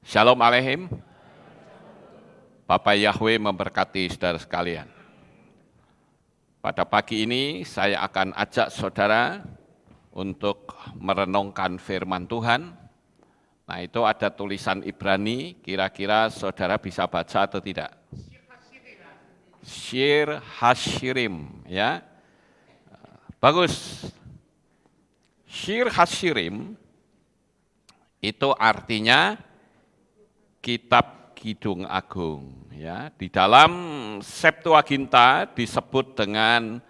Shalom Aleihim. Bapak Yahweh memberkati saudara sekalian. Pada pagi ini saya akan ajak saudara untuk merenungkan firman Tuhan. Nah, itu ada tulisan Ibrani, kira-kira saudara bisa baca atau tidak? Shir Hashirim, ya. Bagus. Shir Hashirim itu artinya Kitab Kidung Agung, ya. Di dalam Septuaginta disebut dengan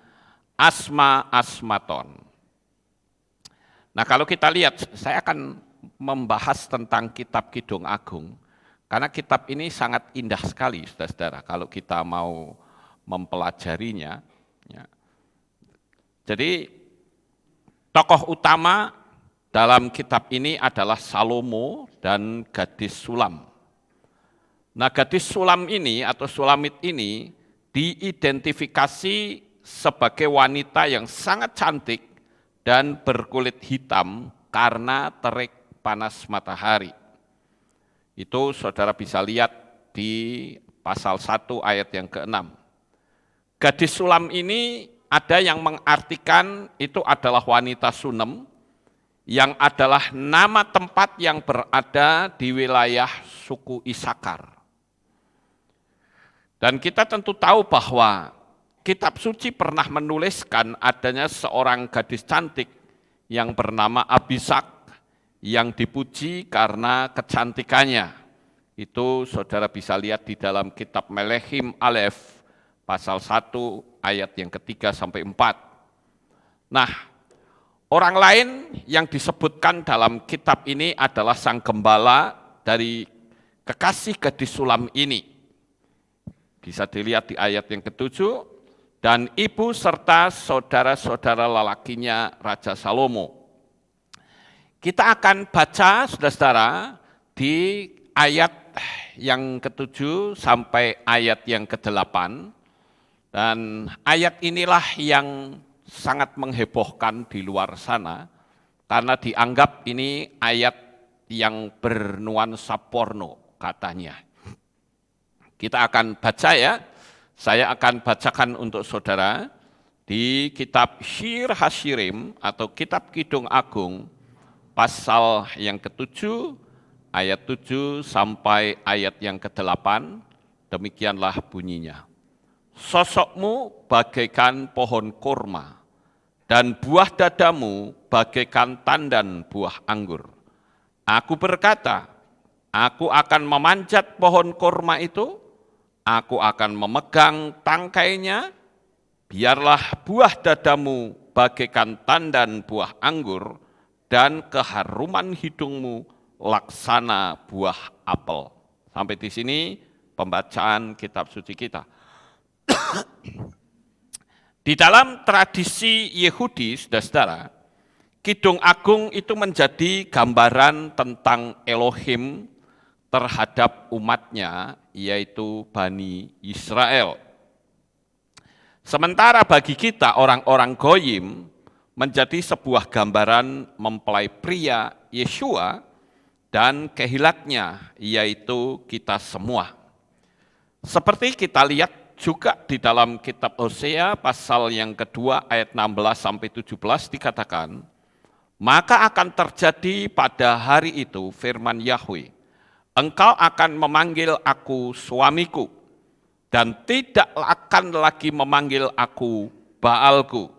Asma Asmaton. Nah, kalau kita lihat, saya akan membahas tentang Kitab Kidung Agung, karena kitab ini sangat indah sekali, saudara-saudara, kalau kita mau mempelajarinya. Ya. Jadi, tokoh utama dalam kitab ini adalah Salomo dan gadis Sulam. Nah, gadis Sulam ini atau Sulamit ini diidentifikasi sebagai wanita yang sangat cantik dan berkulit hitam karena terik panas matahari. Itu saudara bisa lihat di pasal 1 ayat yang ke-6. Gadis Sulam ini ada yang mengartikan itu adalah wanita Sunem, yang adalah nama tempat yang berada di wilayah suku Isakar. Dan kita tentu tahu bahwa kitab suci pernah menuliskan adanya seorang gadis cantik yang bernama Abisak yang dipuji karena kecantikannya. Itu saudara bisa lihat di dalam kitab Melehim Alef pasal 1 ayat yang ketiga sampai 4. Nah, orang lain yang disebutkan dalam kitab ini adalah sang gembala dari kekasih gadis Sulam ini. Bisa dilihat di ayat yang ke-7, dan ibu serta saudara-saudara lelakinya Raja Salomo. Kita akan baca, saudara-saudara, di ayat yang ke-7 sampai ayat yang ke-8, dan ayat inilah yang sangat menghebohkan di luar sana, karena dianggap ini ayat yang bernuansa porno katanya. Kita akan baca ya, saya akan bacakan untuk saudara di kitab Shir Hashirim atau kitab Kidung Agung, pasal yang ke-7, ayat 7 sampai ayat yang ke-8, demikianlah bunyinya. Sosokmu bagaikan pohon kurma, dan buah dadamu bagaikan tandan buah anggur. Aku berkata, aku akan memanjat pohon kurma itu, aku akan memegang tangkainya, biarlah buah dadamu bagaikan tandan buah anggur, dan keharuman hidungmu laksana buah apel. Sampai di sini pembacaan kitab suci kita. Di dalam tradisi Yahudi, saudara-saudara, Kidung Agung itu menjadi gambaran tentang Elohim terhadap umatnya, yaitu Bani Israel. Sementara bagi kita orang-orang Goyim menjadi sebuah gambaran mempelai pria Yeshua dan kehilatnya, yaitu kita semua. Seperti kita lihat juga di dalam kitab Hosea pasal yang kedua ayat 16 sampai 17 dikatakan, maka akan terjadi pada hari itu firman Yahweh, engkau akan memanggil aku suamiku, dan tidak akan lagi memanggil aku Baalku.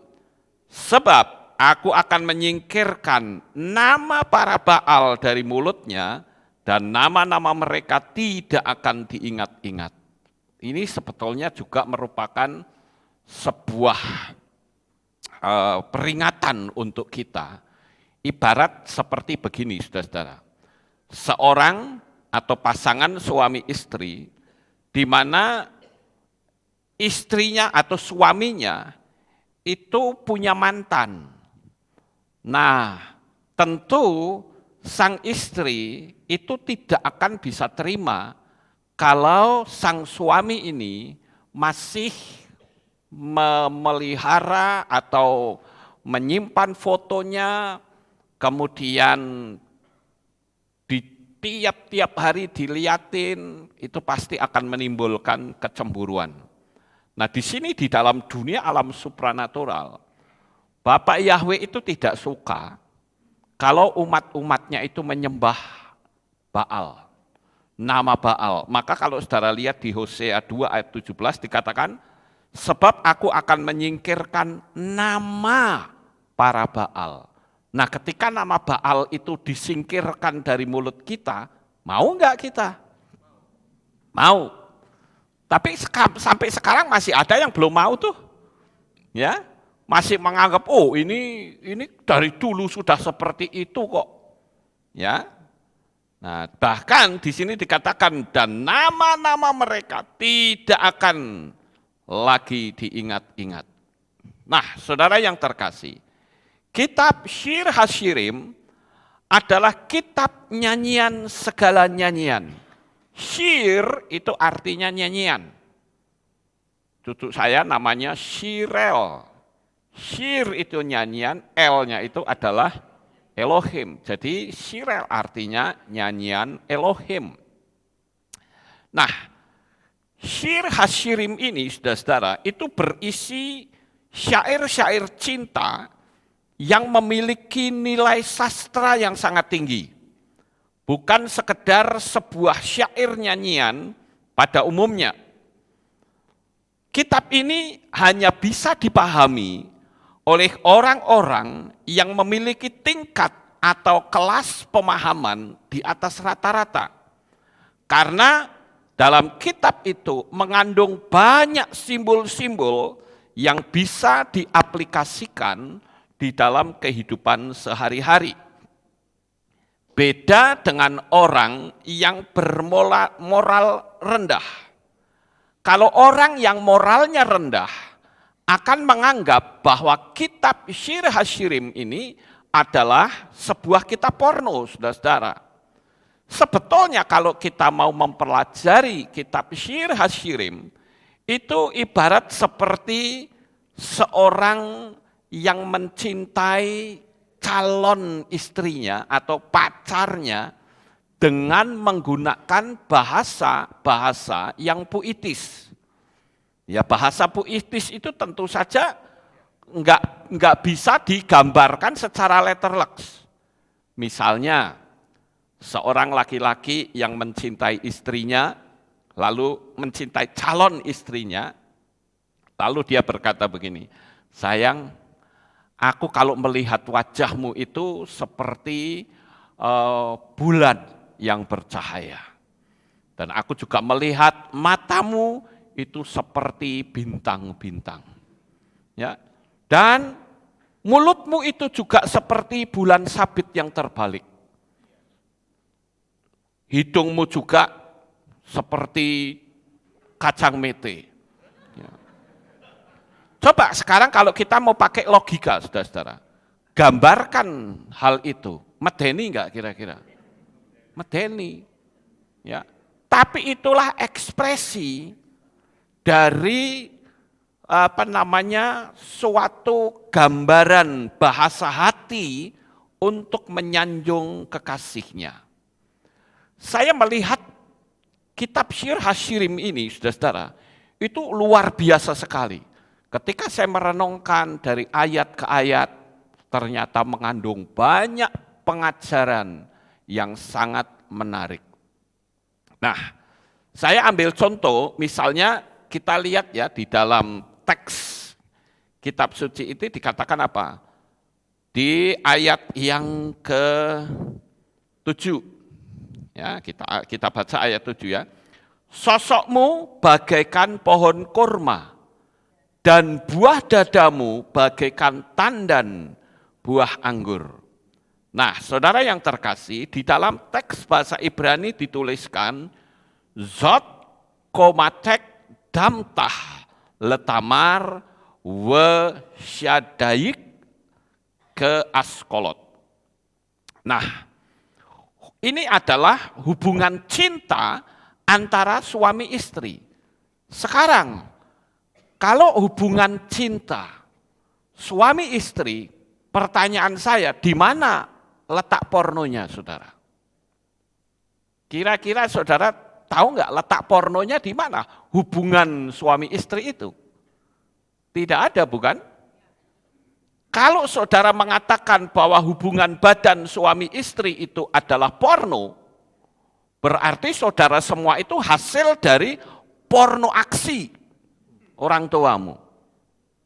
Sebab aku akan menyingkirkan nama para Baal dari mulutnya, dan nama-nama mereka tidak akan diingat-ingat. Ini sebetulnya juga merupakan sebuah peringatan untuk kita. Ibarat seperti begini, saudara-saudara. Seorang atau pasangan suami istri, di mana istrinya atau suaminya itu punya mantan. Nah, tentu sang istri itu tidak akan bisa terima kalau sang suami ini masih memelihara atau menyimpan fotonya, kemudian tiap-tiap hari diliatin, itu pasti akan menimbulkan kecemburuan. Nah di sini di dalam dunia alam supranatural, Bapak Yahweh itu tidak suka kalau umat-umatnya itu menyembah Baal, nama Baal. Maka kalau saudara lihat di Hosea 2 ayat 17 dikatakan, sebab aku akan menyingkirkan nama para Baal. Nah ketika nama Baal itu disingkirkan dari mulut kita, mau enggak kita? Mau. Tapi sampai sekarang masih ada yang belum mau tuh. Ya, masih menganggap oh ini dari dulu sudah seperti itu kok. Ya. Nah, bahkan di sini dikatakan dan nama-nama mereka tidak akan lagi diingat-ingat. Nah, saudara yang terkasih, kitab Syir Hasyirim adalah kitab nyanyian segala nyanyian. Syir itu artinya nyanyian. Cucu saya namanya Shirel. Syir itu nyanyian, L-nya itu adalah Elohim. Jadi Shirel artinya nyanyian Elohim. Nah, Syir Hasyirim ini, saudara-saudara, itu berisi syair-syair cinta yang memiliki nilai sastra yang sangat tinggi. Bukan sekedar sebuah syair nyanyian pada umumnya. Kitab ini hanya bisa dipahami oleh orang-orang yang memiliki tingkat atau kelas pemahaman di atas rata-rata. Karena dalam kitab itu mengandung banyak simbol-simbol yang bisa diaplikasikan di dalam kehidupan sehari-hari. Beda dengan orang yang bermoral rendah. Kalau orang yang moralnya rendah akan menganggap bahwa kitab Syir Hasyirim ini adalah sebuah kitab porno, saudara-saudara. Sebetulnya kalau kita mau mempelajari kitab Syir Hasyirim, itu ibarat seperti seorang yang mencintai calon istrinya atau pacarnya dengan menggunakan bahasa yang puitis. Ya bahasa puitis itu tentu saja enggak bisa digambarkan secara letterleks. Misalnya, seorang laki-laki yang mencintai istrinya, lalu mencintai calon istrinya, lalu dia berkata begini, sayang, aku kalau melihat wajahmu itu seperti bulan yang bercahaya. Dan aku juga melihat matamu itu seperti bintang-bintang. Ya. Dan mulutmu itu juga seperti bulan sabit yang terbalik. Hidungmu juga seperti kacang mete. Ya. Coba sekarang kalau kita mau pakai logika, saudara-saudara, gambarkan hal itu, medeni enggak kira-kira? Medeni. Ya. Tapi itulah ekspresi dari suatu gambaran bahasa hati untuk menyanjung kekasihnya. Saya melihat kitab Syir Hasyirim ini, saudara-saudara, itu luar biasa sekali. Ketika saya merenungkan dari ayat ke ayat, ternyata mengandung banyak pengajaran yang sangat menarik. Nah, saya ambil contoh, misalnya kita lihat ya di dalam teks kitab suci itu dikatakan apa? Di ayat yang ke-7. Ya, kita baca ayat 7 ya. Sosokmu bagaikan pohon kurma dan buah dadamu bagaikan tandan buah anggur. Nah, saudara yang terkasih, di dalam teks bahasa Ibrani dituliskan Zot komatek damtah letamar we syadaik ke askolot. Nah, ini adalah hubungan cinta antara suami istri. Sekarang, kalau hubungan cinta suami istri, pertanyaan saya, di mana letak pornonya, saudara? Kira-kira saudara tahu nggak letak pornonya di mana? Hubungan suami istri itu. Tidak ada, bukan? Kalau saudara mengatakan bahwa hubungan badan suami istri itu adalah porno, berarti saudara semua itu hasil dari porno aksi orang tuamu.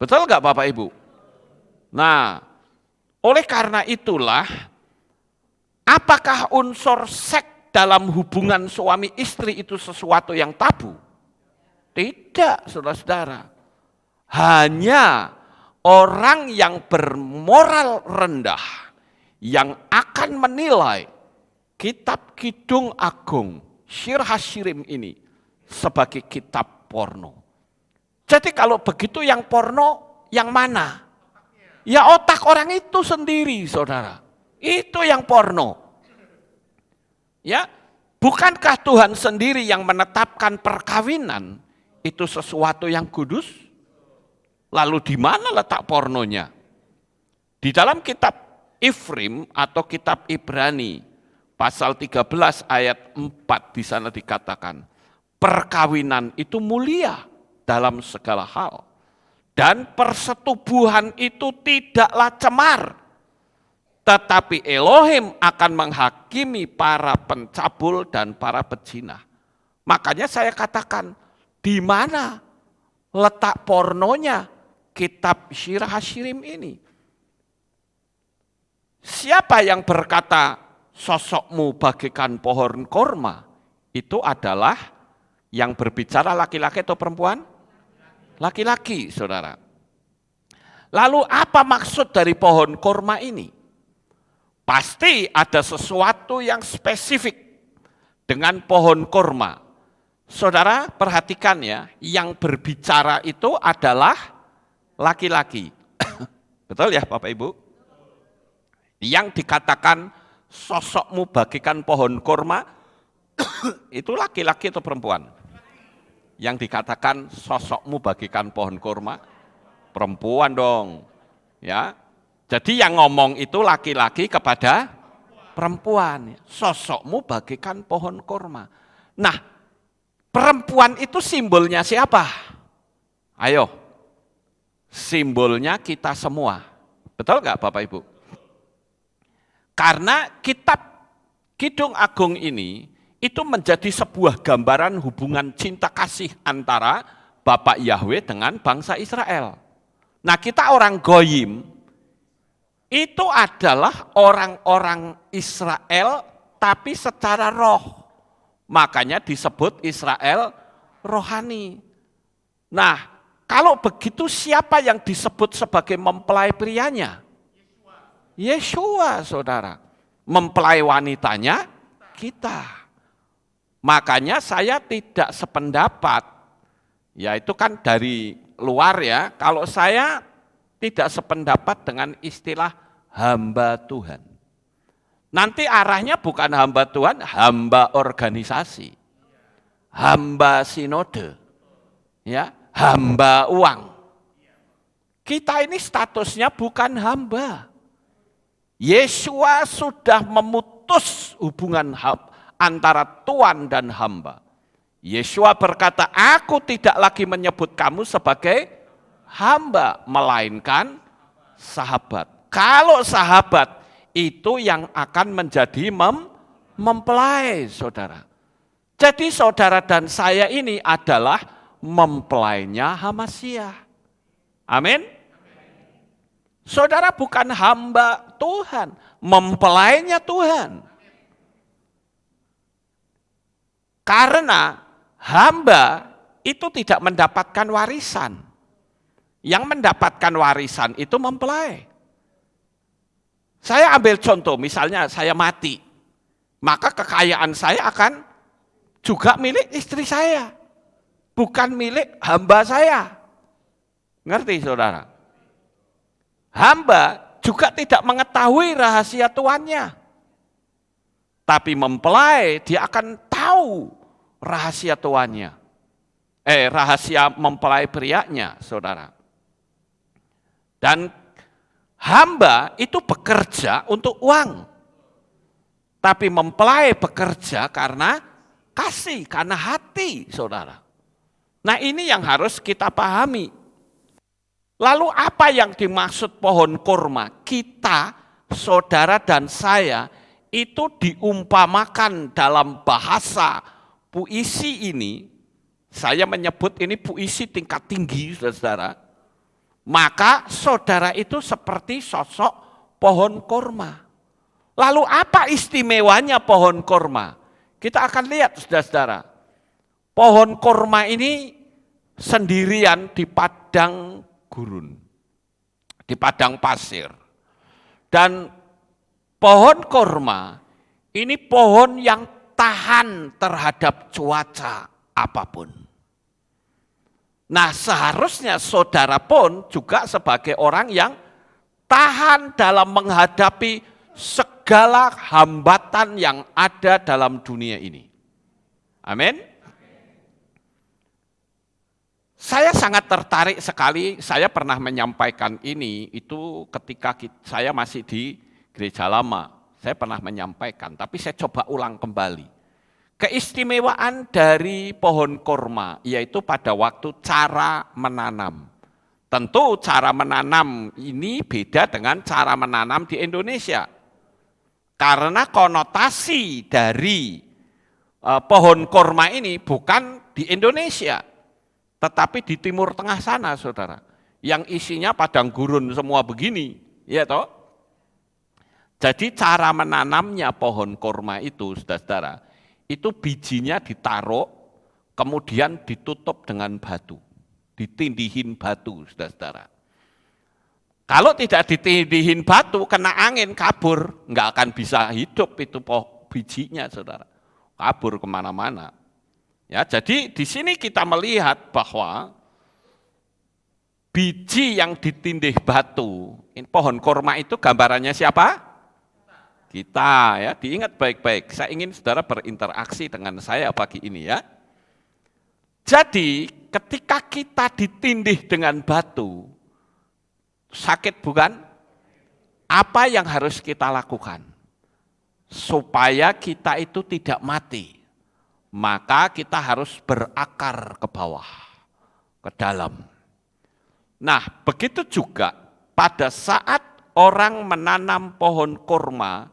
Betul nggak Bapak Ibu? Nah, oleh karena itulah, apakah unsur seks dalam hubungan suami istri itu sesuatu yang tabu? Tidak, saudara-saudara. Hanya orang yang bermoral rendah yang akan menilai kitab Kidung Agung Syir Hasyirim ini sebagai kitab porno. Jadi kalau begitu yang porno yang mana? Ya otak orang itu sendiri, saudara. Itu yang porno. Ya, bukankah Tuhan sendiri yang menetapkan perkawinan itu sesuatu yang kudus? Lalu di mana letak pornonya? Di dalam kitab Ifrim atau kitab Ibrani pasal 13 ayat 4 di sana dikatakan, perkawinan itu mulia dalam segala hal. Dan persetubuhan itu tidaklah cemar. Tetapi Elohim akan menghakimi para pencabul dan para pezina. Makanya saya katakan, di mana letak pornonya kitab Syir Hasyirim ini? Siapa yang berkata sosokmu bagaikan pohon korma? Itu adalah yang berbicara laki-laki atau perempuan? Laki-laki, saudara. Lalu apa maksud dari pohon korma ini? Pasti ada sesuatu yang spesifik dengan pohon korma. Saudara perhatikan ya, yang berbicara itu adalah laki-laki. Betul ya Bapak Ibu? Yang dikatakan sosokmu bagikan pohon korma, itu laki-laki atau perempuan? Yang dikatakan sosokmu bagikan pohon korma, perempuan dong. Ya. Jadi yang ngomong itu laki-laki kepada perempuan. Sosokmu bagikan pohon korma. Nah, perempuan itu simbolnya siapa? Ayo. Simbolnya kita semua. Betul nggak Bapak Ibu? Karena kitab Kidung Agung ini itu menjadi sebuah gambaran hubungan cinta kasih antara Bapak Yahweh dengan bangsa Israel. Nah kita orang Goyim, itu adalah orang-orang Israel tapi secara roh. Makanya disebut Israel rohani. Nah, kalau begitu siapa yang disebut sebagai mempelai prianya? Yeshua, saudara. Mempelai wanitanya kita. Makanya saya tidak sependapat. Ya itu kan dari luar ya. Kalau saya tidak sependapat dengan istilah hamba Tuhan. Nanti arahnya bukan hamba Tuhan, hamba organisasi. Hamba sinode. Ya. Hamba uang. Kita ini statusnya bukan hamba. Yeshua sudah memutus hubungan antara Tuhan dan hamba. Yeshua berkata, aku tidak lagi menyebut kamu sebagai hamba, melainkan sahabat. Kalau sahabat, itu yang akan menjadi mempelai, saudara. Jadi saudara dan saya ini adalah mempelainya Hamasyah. Amin. Saudara bukan hamba Tuhan, mempelainya Tuhan. Karena hamba itu tidak mendapatkan warisan. Yang mendapatkan warisan itu mempelai. Saya ambil contoh, misalnya saya mati, maka kekayaan saya akan juga milik istri saya. Bukan milik hamba saya. Ngerti saudara? Hamba juga tidak mengetahui rahasia tuannya. Tapi mempelai dia akan tahu rahasia tuannya. Rahasia mempelai prianya, saudara. Dan hamba itu bekerja untuk uang. Tapi mempelai bekerja karena kasih, karena hati, saudara. Nah ini yang harus kita pahami. Lalu apa yang dimaksud pohon kurma? Kita, saudara dan saya, itu diumpamakan dalam bahasa puisi ini, saya menyebut ini puisi tingkat tinggi, saudara. Maka saudara itu seperti sosok pohon kurma. Lalu apa istimewanya pohon kurma? Kita akan lihat, saudara-saudara. Pohon kurma ini sendirian di padang gurun, di padang pasir. Dan pohon kurma ini pohon yang tahan terhadap cuaca apapun. Nah, seharusnya saudara pun juga sebagai orang yang tahan dalam menghadapi segala hambatan yang ada dalam dunia ini. Amin. Saya sangat tertarik sekali, saya pernah menyampaikan ini, itu ketika saya masih di gereja lama, saya pernah menyampaikan, tapi saya coba ulang kembali. Keistimewaan dari pohon kurma, yaitu pada waktu cara menanam. Tentu cara menanam ini beda dengan cara menanam di Indonesia. Karena konotasi dari pohon kurma ini bukan di Indonesia, tetapi di Timur Tengah sana, saudara, yang isinya padang gurun semua begini, ya toh. Jadi cara menanamnya pohon kurma itu, saudara, itu bijinya ditaruh, kemudian ditutup dengan batu, ditindihin batu, saudara. Kalau tidak ditindihin batu, kena angin kabur, nggak akan bisa hidup itu bijinya, saudara, kabur kemana-mana. Ya, jadi di sini kita melihat bahwa biji yang ditindih batu, pohon kurma itu gambarannya siapa? Kita, ya, diingat baik-baik. Saya ingin saudara berinteraksi dengan saya pagi ini, ya. Jadi ketika kita ditindih dengan batu, sakit bukan? Apa yang harus kita lakukan? Supaya kita itu tidak mati. Maka kita harus berakar ke bawah, ke dalam. Nah, begitu juga pada saat orang menanam pohon kurma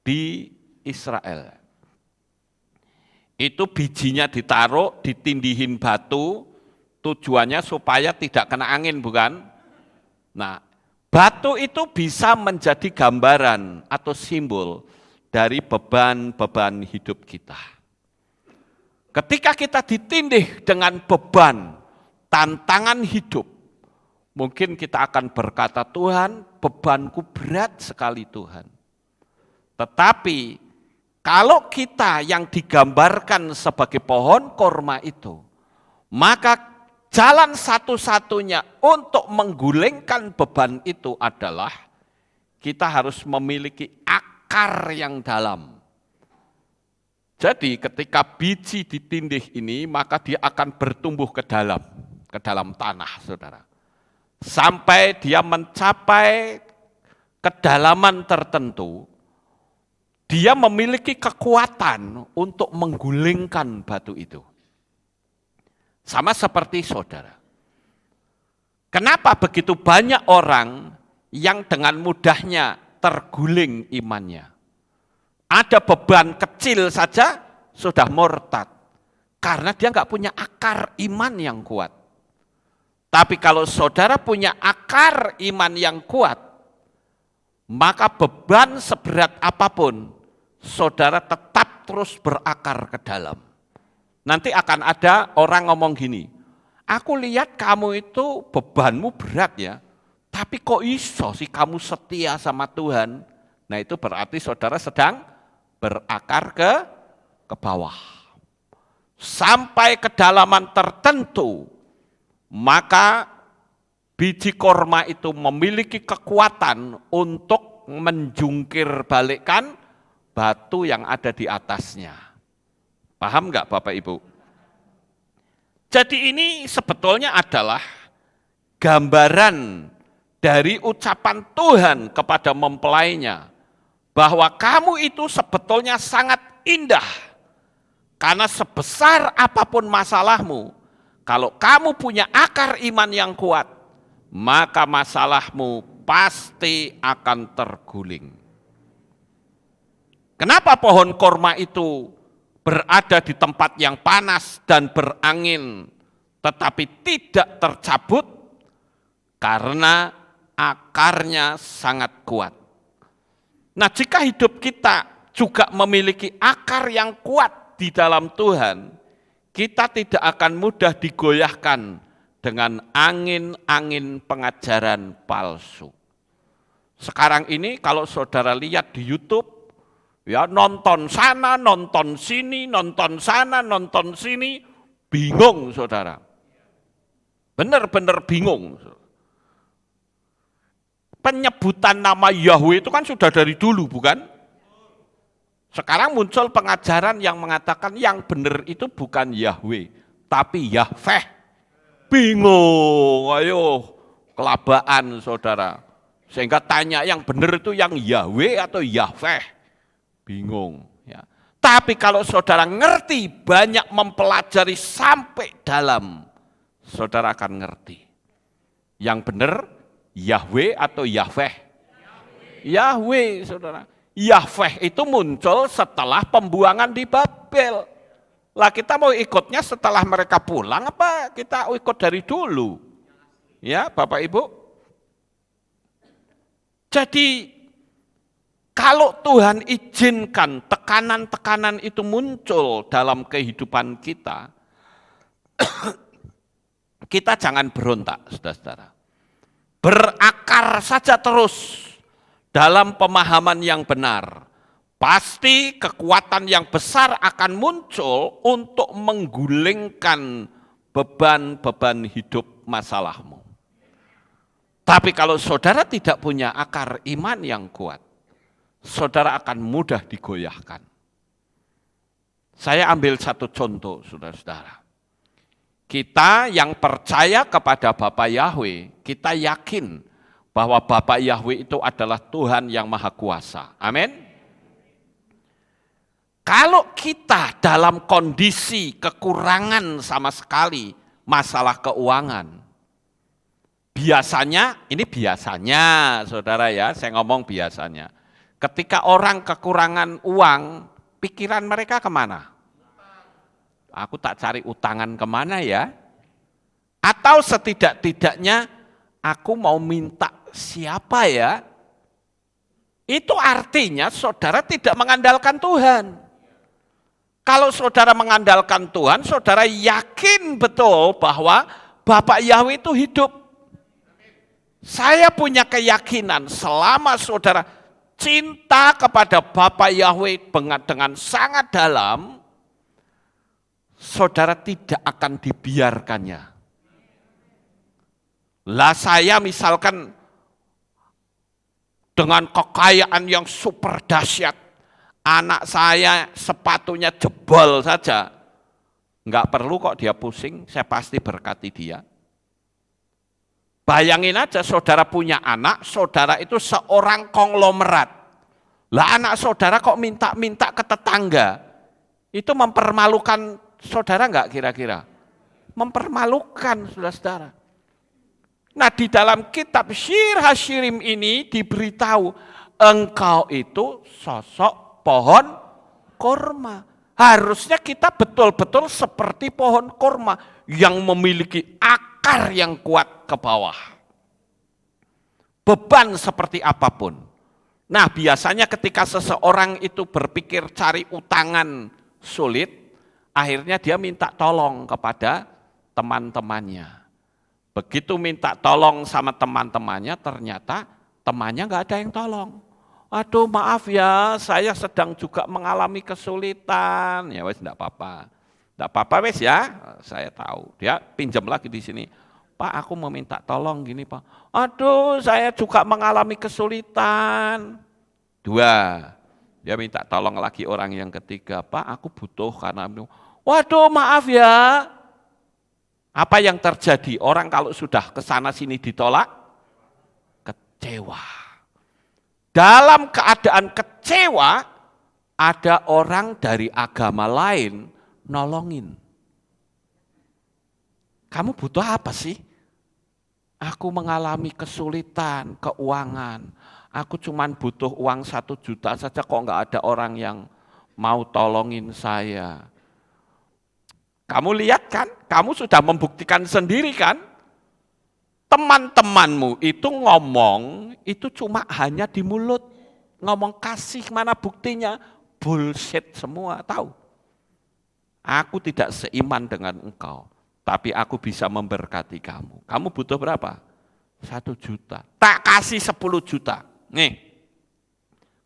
di Israel. Itu bijinya ditaruh, ditindihin batu, tujuannya supaya tidak kena angin, bukan? Nah, batu itu bisa menjadi gambaran atau simbol dari beban-beban hidup kita. Ketika kita ditindih dengan beban, tantangan hidup, mungkin kita akan berkata, Tuhan, bebanku berat sekali Tuhan. Tetapi kalau kita yang digambarkan sebagai pohon kurma itu, maka jalan satu-satunya untuk menggulingkan beban itu adalah kita harus memiliki akar yang dalam. Jadi ketika biji ditindih ini, maka dia akan bertumbuh ke dalam tanah, saudara. Sampai dia mencapai kedalaman tertentu, dia memiliki kekuatan untuk menggulingkan batu itu. Sama seperti saudara. Kenapa begitu banyak orang yang dengan mudahnya terguling imannya? Ada beban kecil saja sudah murtad. Karena dia nggak punya akar iman yang kuat. Tapi kalau saudara punya akar iman yang kuat, maka beban seberat apapun, saudara tetap terus berakar ke dalam. Nanti akan ada orang ngomong gini, aku lihat kamu itu bebanmu berat ya, tapi kok iso sih kamu setia sama Tuhan? Nah itu berarti saudara sedang berakar ke bawah. Sampai kedalaman tertentu, maka biji kurma itu memiliki kekuatan untuk menjungkir balikkan batu yang ada di atasnya. Paham enggak Bapak Ibu? Jadi ini sebetulnya adalah gambaran dari ucapan Tuhan kepada mempelainya, bahwa kamu itu sebetulnya sangat indah. Karena sebesar apapun masalahmu, kalau kamu punya akar iman yang kuat, maka masalahmu pasti akan terguling. Kenapa pohon korma itu berada di tempat yang panas dan berangin, tetapi tidak tercabut? Karena akarnya sangat kuat. Nah, jika hidup kita juga memiliki akar yang kuat di dalam Tuhan, kita tidak akan mudah digoyahkan dengan angin-angin pengajaran palsu. Sekarang ini kalau saudara lihat di YouTube, ya nonton sana, nonton sini, nonton sana, nonton sini, bingung saudara. Benar-benar bingung. Penyebutan nama Yahweh itu kan sudah dari dulu, bukan? Sekarang muncul pengajaran yang mengatakan yang benar itu bukan Yahweh, tapi Yahweh. Bingung, ayo kelabaan saudara. Sehingga tanya yang benar itu yang Yahweh atau Yahweh. Bingung. Ya. Tapi kalau saudara ngerti, banyak mempelajari sampai dalam, saudara akan ngerti. Yang benar Yahweh atau Yahweh? Yahweh, saudara. Yahweh itu muncul setelah pembuangan di Babel. Lah kita mau ikutnya setelah mereka pulang apa kita ikut dari dulu? Ya, Bapak Ibu. Jadi kalau Tuhan izinkan tekanan-tekanan itu muncul dalam kehidupan kita, kita jangan berontak, saudara-saudara. Berakar saja terus dalam pemahaman yang benar. Pasti kekuatan yang besar akan muncul untuk menggulingkan beban-beban hidup masalahmu. Tapi kalau saudara tidak punya akar iman yang kuat, saudara akan mudah digoyahkan. Saya ambil satu contoh, saudara-saudara. Kita yang percaya kepada Bapa Yahweh, kita yakin bahwa Bapa Yahweh itu adalah Tuhan yang Maha Kuasa. Amin. Kalau kita dalam kondisi kekurangan sama sekali masalah keuangan, biasanya, ini biasanya saudara ya, saya ngomong biasanya. Ketika orang kekurangan uang, pikiran mereka kemana? Aku tak cari utangan kemana ya? Atau setidak-tidaknya aku mau minta siapa ya? Itu artinya saudara tidak mengandalkan Tuhan. Kalau saudara mengandalkan Tuhan, saudara yakin betul bahwa Bapak Yahweh itu hidup. Saya punya keyakinan selama saudara cinta kepada Bapa Yahweh dengan sangat dalam, saudara tidak akan dibiarkannya. Lah saya misalkan dengan kekayaan yang super dahsyat, anak saya sepatunya jebol saja, enggak perlu kok dia pusing, saya pasti berkati dia. Bayangin aja saudara punya anak, saudara itu seorang konglomerat. Lah anak saudara kok minta-minta ke tetangga, itu mempermalukan saudara enggak kira-kira? Mempermalukan saudara-saudara. Nah di dalam kitab Syir Hashirim ini diberitahu, engkau itu sosok pohon korma. Harusnya kita betul-betul seperti pohon korma yang memiliki akar yang kuat ke bawah. Beban seperti apapun. Nah biasanya ketika seseorang itu berpikir cari utangan sulit, akhirnya dia minta tolong kepada teman-temannya. Begitu minta tolong sama teman-temannya, ternyata temannya nggak ada yang tolong. Aduh maaf ya, saya sedang juga mengalami kesulitan. Ya wes enggak apa-apa. Enggak apa-apa wes ya, saya tahu. Dia pinjam lagi di sini. Pak aku mau minta tolong gini Pak. Aduh saya juga mengalami kesulitan. Dua, dia minta tolong lagi orang yang ketiga. Pak aku butuh karena, waduh maaf ya. Apa yang terjadi? Orang kalau sudah kesana sini ditolak, kecewa. dalam keadaan kecewa, ada orang dari agama lain nolongin. Kamu butuh apa sih? Aku mengalami kesulitan, keuangan. Aku cuman butuh uang 1 juta saja, kok nggak ada orang yang mau tolongin saya. Kamu lihat kan, kamu sudah membuktikan sendiri kan? Teman-temanmu itu ngomong, itu cuma hanya di mulut. Ngomong kasih, mana buktinya? Bullshit semua, tahu? Aku tidak seiman dengan engkau, tapi aku bisa memberkati kamu. Kamu butuh berapa? 1 juta. Tak kasih 10 juta. Nih,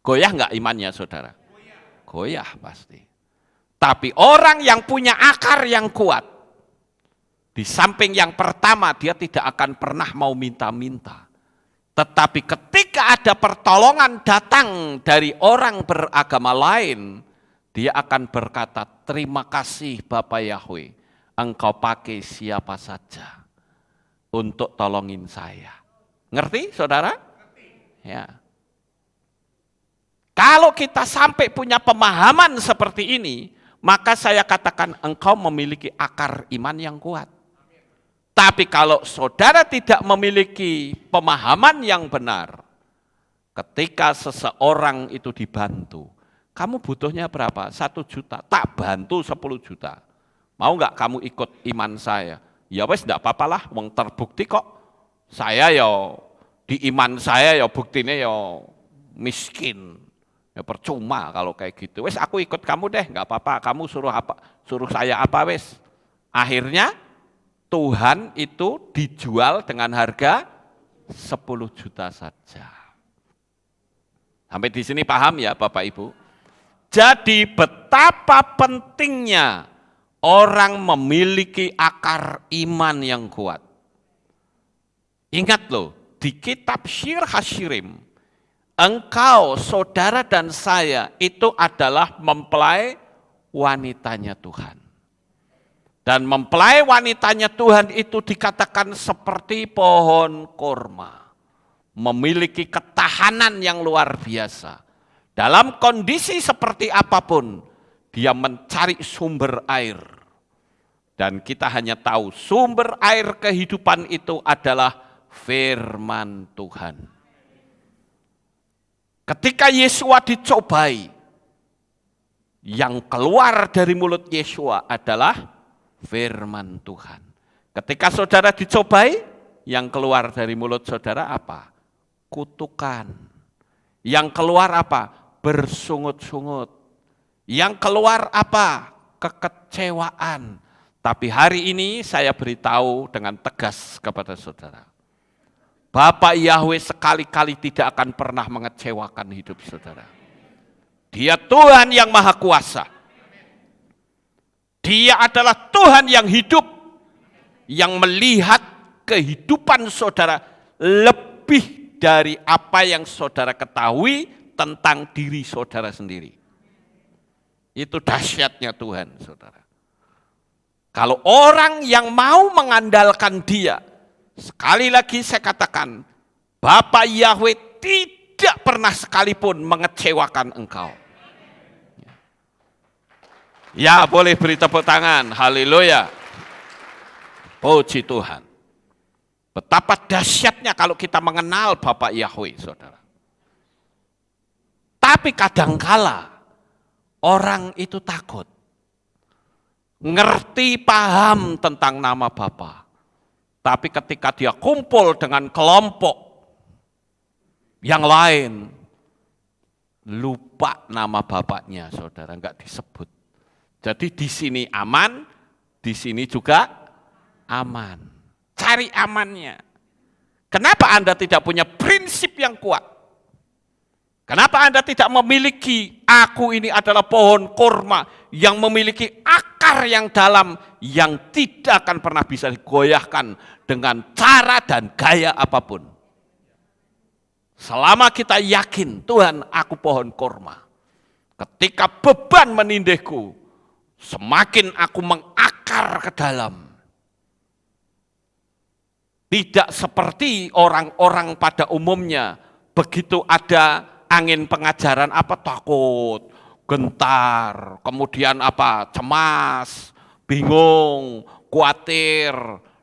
goyah nggak imannya saudara? Goyah pasti. Tapi orang yang punya akar yang kuat, di samping yang pertama dia tidak akan pernah mau minta-minta. Tetapi ketika ada pertolongan datang dari orang beragama lain, dia akan berkata, terima kasih Bapak Yahweh, engkau pakai siapa saja untuk tolongin saya. Ngerti saudara? Ya. Kalau kita sampai punya pemahaman seperti ini, maka saya katakan engkau memiliki akar iman yang kuat. Tapi kalau saudara tidak memiliki pemahaman yang benar, ketika seseorang itu dibantu, kamu butuhnya berapa? 1 juta, tak bantu 10 juta. Mau nggak kamu ikut iman saya? Ya wes enggak apa-apalah, wong terbukti kok. Saya ya di iman saya ya buktinya ya miskin. Ya percuma kalau kayak gitu. Wes aku ikut kamu deh, enggak apa-apa. Kamu suruh apa? Suruh saya apa wes? Akhirnya Tuhan itu dijual dengan harga 10 juta saja. Sampai di sini paham ya Bapak Ibu? Jadi betapa pentingnya orang memiliki akar iman yang kuat. Ingat loh, di kitab Syir Hashirim, engkau, saudara dan saya itu adalah mempelai wanitanya Tuhan. Dan mempelai wanitanya Tuhan itu dikatakan seperti pohon korma. Memiliki ketahanan yang luar biasa. Dalam kondisi seperti apapun, dia mencari sumber air. Dan kita hanya tahu sumber air kehidupan itu adalah firman Tuhan. Ketika Yesua dicobai, yang keluar dari mulut Yesua adalah firman Tuhan. Ketika saudara dicobai, yang keluar dari mulut saudara apa? Kutukan. Yang keluar apa? Bersungut-sungut. Yang keluar apa? Kekecewaan. Tapi hari ini saya beritahu dengan tegas kepada saudara. Bapak Yahweh sekali-kali tidak akan pernah mengecewakan hidup saudara. Dia Tuhan yang maha kuasa. Dia adalah Tuhan yang hidup, yang melihat kehidupan saudara lebih dari apa yang saudara ketahui tentang diri saudara sendiri. Itu dahsyatnya Tuhan, saudara. Kalau orang yang mau mengandalkan dia, sekali lagi saya katakan, Bapak Yahweh tidak pernah sekalipun mengecewakan engkau. Ya, boleh beri tepuk tangan. Haleluya. Puji Tuhan. Betapa dahsyatnya kalau kita mengenal Bapak Yahweh, saudara. Tapi kadangkala orang itu takut. Ngerti, paham tentang nama Bapa. Tapi ketika dia kumpul dengan kelompok yang lain, lupa nama bapaknya, saudara, enggak disebut. Jadi di sini aman, di sini juga aman. Cari amannya. Kenapa Anda tidak punya prinsip yang kuat? Kenapa Anda tidak memiliki, aku ini adalah pohon korma yang memiliki akar yang dalam, yang tidak akan pernah bisa digoyahkan dengan cara dan gaya apapun. Selama kita yakin, Tuhan aku pohon korma. Ketika beban menindihku, semakin aku mengakar ke dalam. Tidak seperti orang-orang pada umumnya, begitu ada angin pengajaran apa takut, gentar, kemudian apa cemas, bingung, khawatir,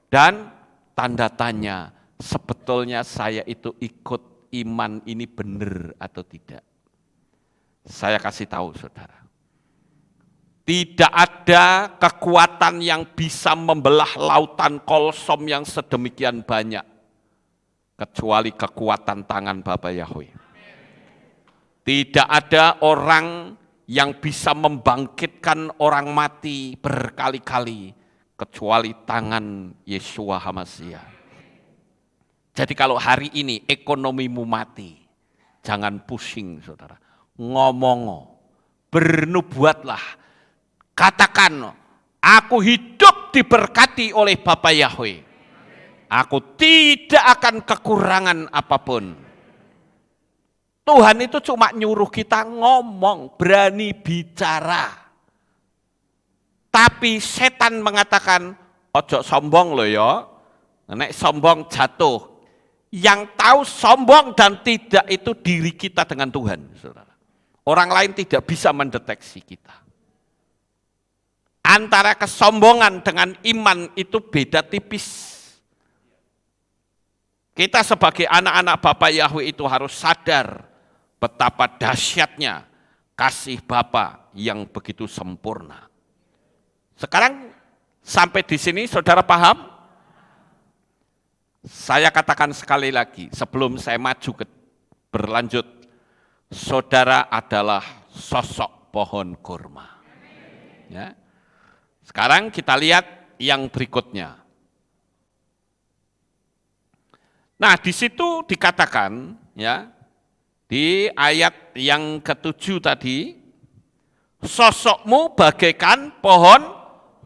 dan tanda tanya, sebetulnya saya itu ikut iman ini benar atau tidak? Saya kasih tahu saudara, tidak ada kekuatan yang bisa membelah lautan Kolsom yang sedemikian banyak, kecuali kekuatan tangan Bapa Yahweh. Tidak ada orang yang bisa membangkitkan orang mati berkali-kali, kecuali tangan Yeshua HaMashiach. Jadi kalau hari ini ekonomimu mati, jangan pusing saudara. Ngomong, bernubuatlah. Katakan, aku hidup diberkati oleh Bapa Yahweh. Aku tidak akan kekurangan apapun. Tuhan itu cuma nyuruh kita ngomong, berani bicara. Tapi setan mengatakan, ojo sombong loh ya. Nek sombong jatuh. Yang tahu sombong dan tidak itu diri kita dengan Tuhan. Saudara. Orang lain tidak bisa mendeteksi kita. Antara kesombongan dengan iman itu beda tipis. Kita sebagai anak-anak Bapa Yahweh itu harus sadar betapa dahsyatnya kasih Bapa yang begitu sempurna. Sekarang sampai di sini saudara paham? Saya katakan sekali lagi sebelum saya maju berlanjut, saudara adalah sosok pohon kurma. Ya. Sekarang kita lihat yang berikutnya. Nah, di situ dikatakan ya, di ayat yang ke-7 tadi, sosokmu bagaikan pohon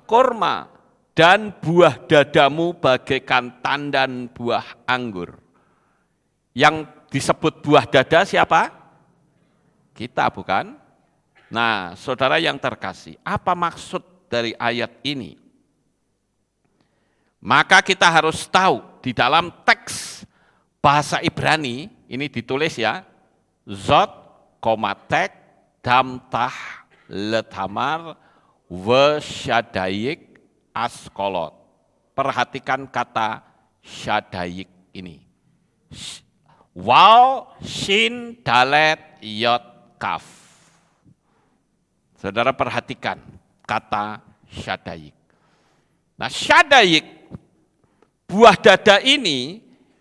kurma dan buah dadamu bagaikan tandan buah anggur. Yang disebut buah dada siapa? Kita bukan? Nah, saudara yang terkasih, apa maksud dari ayat ini? Maka kita harus tahu di dalam teks bahasa Ibrani, ini ditulis ya, Zot, Tek, Damtah, Lethamar, Weshadayik, Askolot. Perhatikan kata Shadayik ini. Waw, Shin, Dalet, Yot, Kaf. Saudara perhatikan kata Shadayik. Nah, Shadayik, buah dada ini,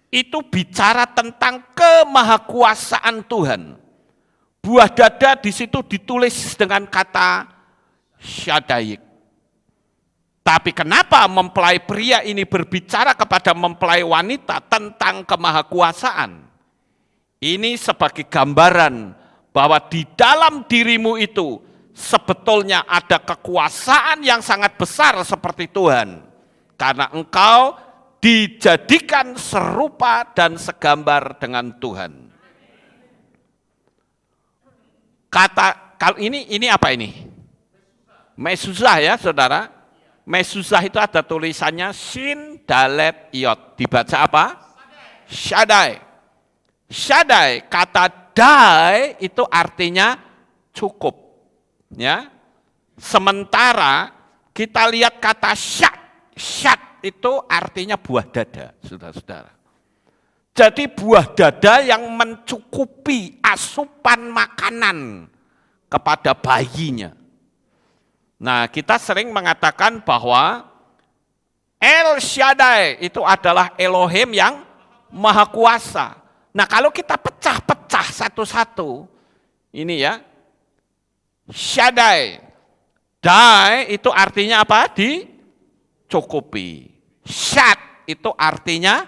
itu bicara tentang kemahakuasaan Tuhan. Buah dada di situ ditulis dengan kata Shadayik. Tapi kenapa mempelai pria ini berbicara kepada mempelai wanita tentang kemahakuasaan? Ini sebagai gambaran bahwa di dalam dirimu itu sebetulnya ada kekuasaan yang sangat besar seperti Tuhan. Karena engkau dijadikan serupa dan segambar dengan Tuhan. Kalau ini apa ini? Mezuzah ya saudara. Mezuzah itu ada tulisannya Shin, Dalet, Yot. Dibaca apa? Shaddai. Shaddai, kata dai itu artinya cukup. Ya. Sementara kita lihat kata syad. Syad itu artinya buah dada, saudara-saudara. Jadi buah dada yang mencukupi asupan makanan kepada bayinya. Nah, kita sering mengatakan bahwa El Shaddai itu adalah Elohim yang maha kuasa. Nah, kalau kita pecah-pecah satu-satu, ini ya, Shaddai, Dai itu artinya apa? Dicukupi. Syad itu artinya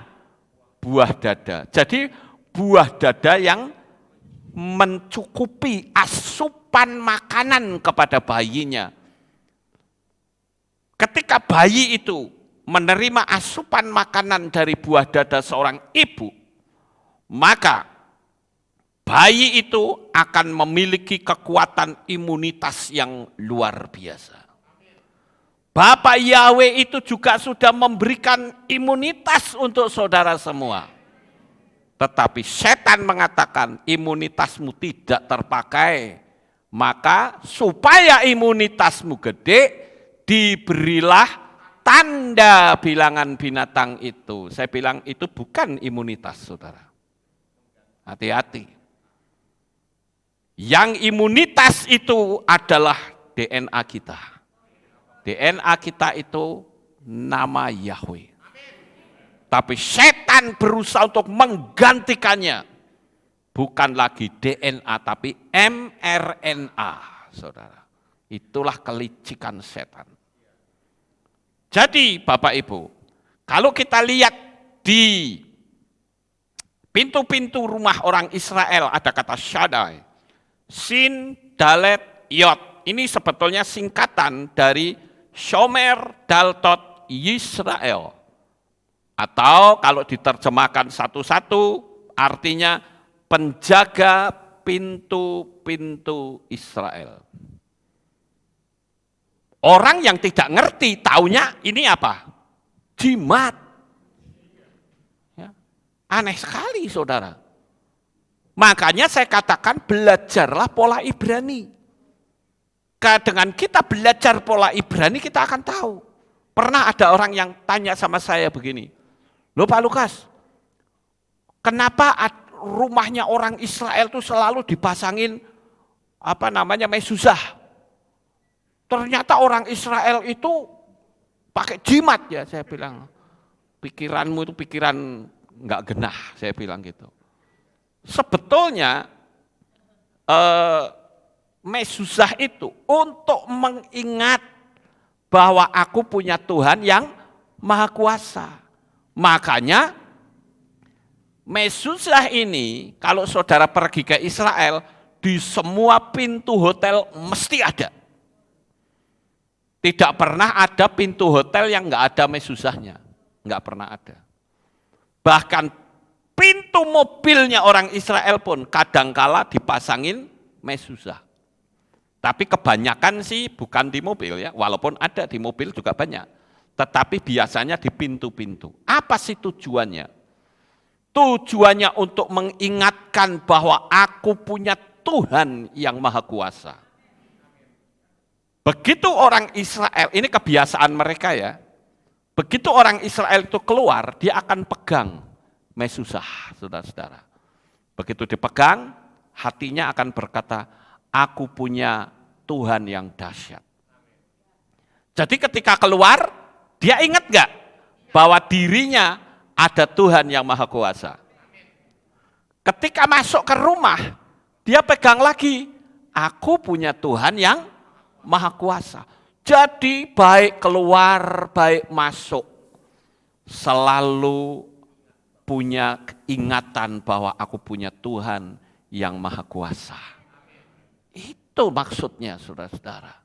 buah dada. Jadi buah dada yang mencukupi asupan makanan kepada bayinya. Ketika bayi itu menerima asupan makanan dari buah dada seorang ibu, maka bayi itu akan memiliki kekuatan imunitas yang luar biasa. Bapa Yahweh itu juga sudah memberikan imunitas untuk saudara semua. Tetapi setan mengatakan imunitasmu tidak terpakai. Maka supaya imunitasmu gede, diberilah tanda bilangan binatang itu. Saya bilang itu bukan imunitas, saudara. Hati-hati. Yang imunitas itu adalah DNA kita. DNA kita itu nama Yahweh. Tapi setan berusaha untuk menggantikannya. Bukan lagi DNA, tapi mRNA, saudara. Itulah kelicikan setan. Jadi Bapak Ibu, kalau kita lihat di pintu-pintu rumah orang Israel ada kata Shaddai, Sin, Dalet, Yod. Ini sebetulnya singkatan dari Shomer, Daltot, Yisrael. Atau kalau diterjemahkan satu-satu artinya penjaga pintu-pintu Israel. Orang yang tidak ngerti taunya ini apa? Jimat. Ya. Aneh sekali saudara. Makanya saya katakan belajarlah pola Ibrani. Dengan kita belajar pola Ibrani kita akan tahu. Pernah ada orang yang tanya sama saya begini. Loh Pak Lukas, kenapa rumahnya orang Israel itu selalu dipasangin mezuzah? Ternyata orang Israel itu pakai jimat ya, saya bilang. Pikiranmu itu pikiran nggak genah, saya bilang gitu. Sebetulnya mezuzah itu untuk mengingat bahwa aku punya Tuhan yang Maha Kuasa. Makanya mezuzah ini kalau saudara pergi ke Israel di semua pintu hotel mesti ada. Tidak pernah ada pintu hotel yang nggak ada mezuzahnya, nggak pernah ada. Bahkan pintu mobilnya orang Israel pun kadangkala dipasangin mezuzah. Tapi kebanyakan sih bukan di mobil ya, walaupun ada di mobil juga banyak. Tetapi biasanya di pintu-pintu. Apa sih tujuannya? Tujuannya untuk mengingatkan bahwa aku punya Tuhan yang Maha Kuasa. Begitu orang Israel, ini kebiasaan mereka ya. Begitu orang Israel itu keluar, dia akan pegang mezuzah, saudara-saudara. Begitu dipegang, hatinya akan berkata, aku punya Tuhan yang dahsyat. Jadi ketika keluar, dia ingat gak bahwa dirinya ada Tuhan yang Maha Kuasa. Ketika masuk ke rumah, dia pegang lagi, aku punya Tuhan yang Maha Kuasa. Jadi baik keluar, baik masuk, selalu punya ingatan bahwa aku punya Tuhan yang Maha Kuasa. Itu maksudnya saudara-saudara.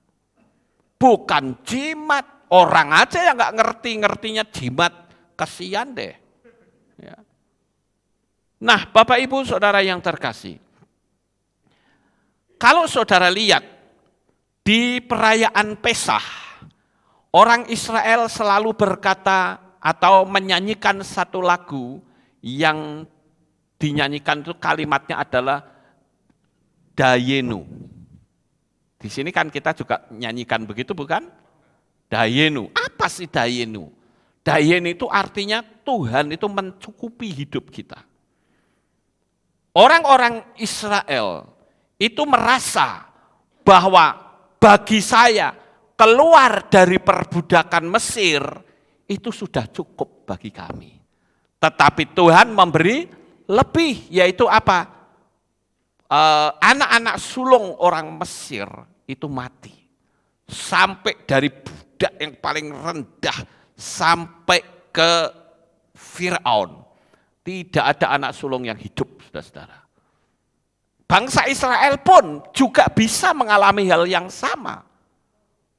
Bukan jimat. Orang aja yang nggak ngertinya jimat, kasihan deh. Ya. Nah, Bapak Ibu Saudara yang terkasih, kalau saudara lihat di perayaan Pesah, orang Israel selalu berkata atau menyanyikan satu lagu yang dinyanyikan itu kalimatnya adalah Dayenu. Di sini kan kita juga nyanyikan begitu bukan? Dayenu, apa sih Dayenu? Dayenu itu artinya Tuhan itu mencukupi hidup kita. Orang-orang Israel itu merasa bahwa bagi saya keluar dari perbudakan Mesir itu sudah cukup bagi kami. Tetapi Tuhan memberi lebih, yaitu apa? Anak-anak sulung orang Mesir itu mati. Sampai dari budak yang paling rendah sampai ke Firaun. Tidak ada anak sulung yang hidup, saudara-saudara. Bangsa Israel pun juga bisa mengalami hal yang sama.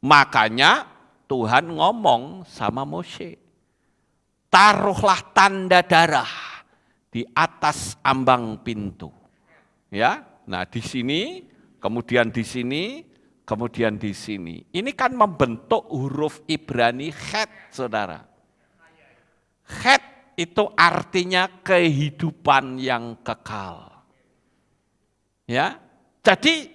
Makanya Tuhan ngomong sama Mose, taruhlah tanda darah di atas ambang pintu. Ya, nah di sini, kemudian di sini, kemudian di sini. Ini kan membentuk huruf Ibrani Het, saudara. Het itu artinya kehidupan yang kekal. Ya, jadi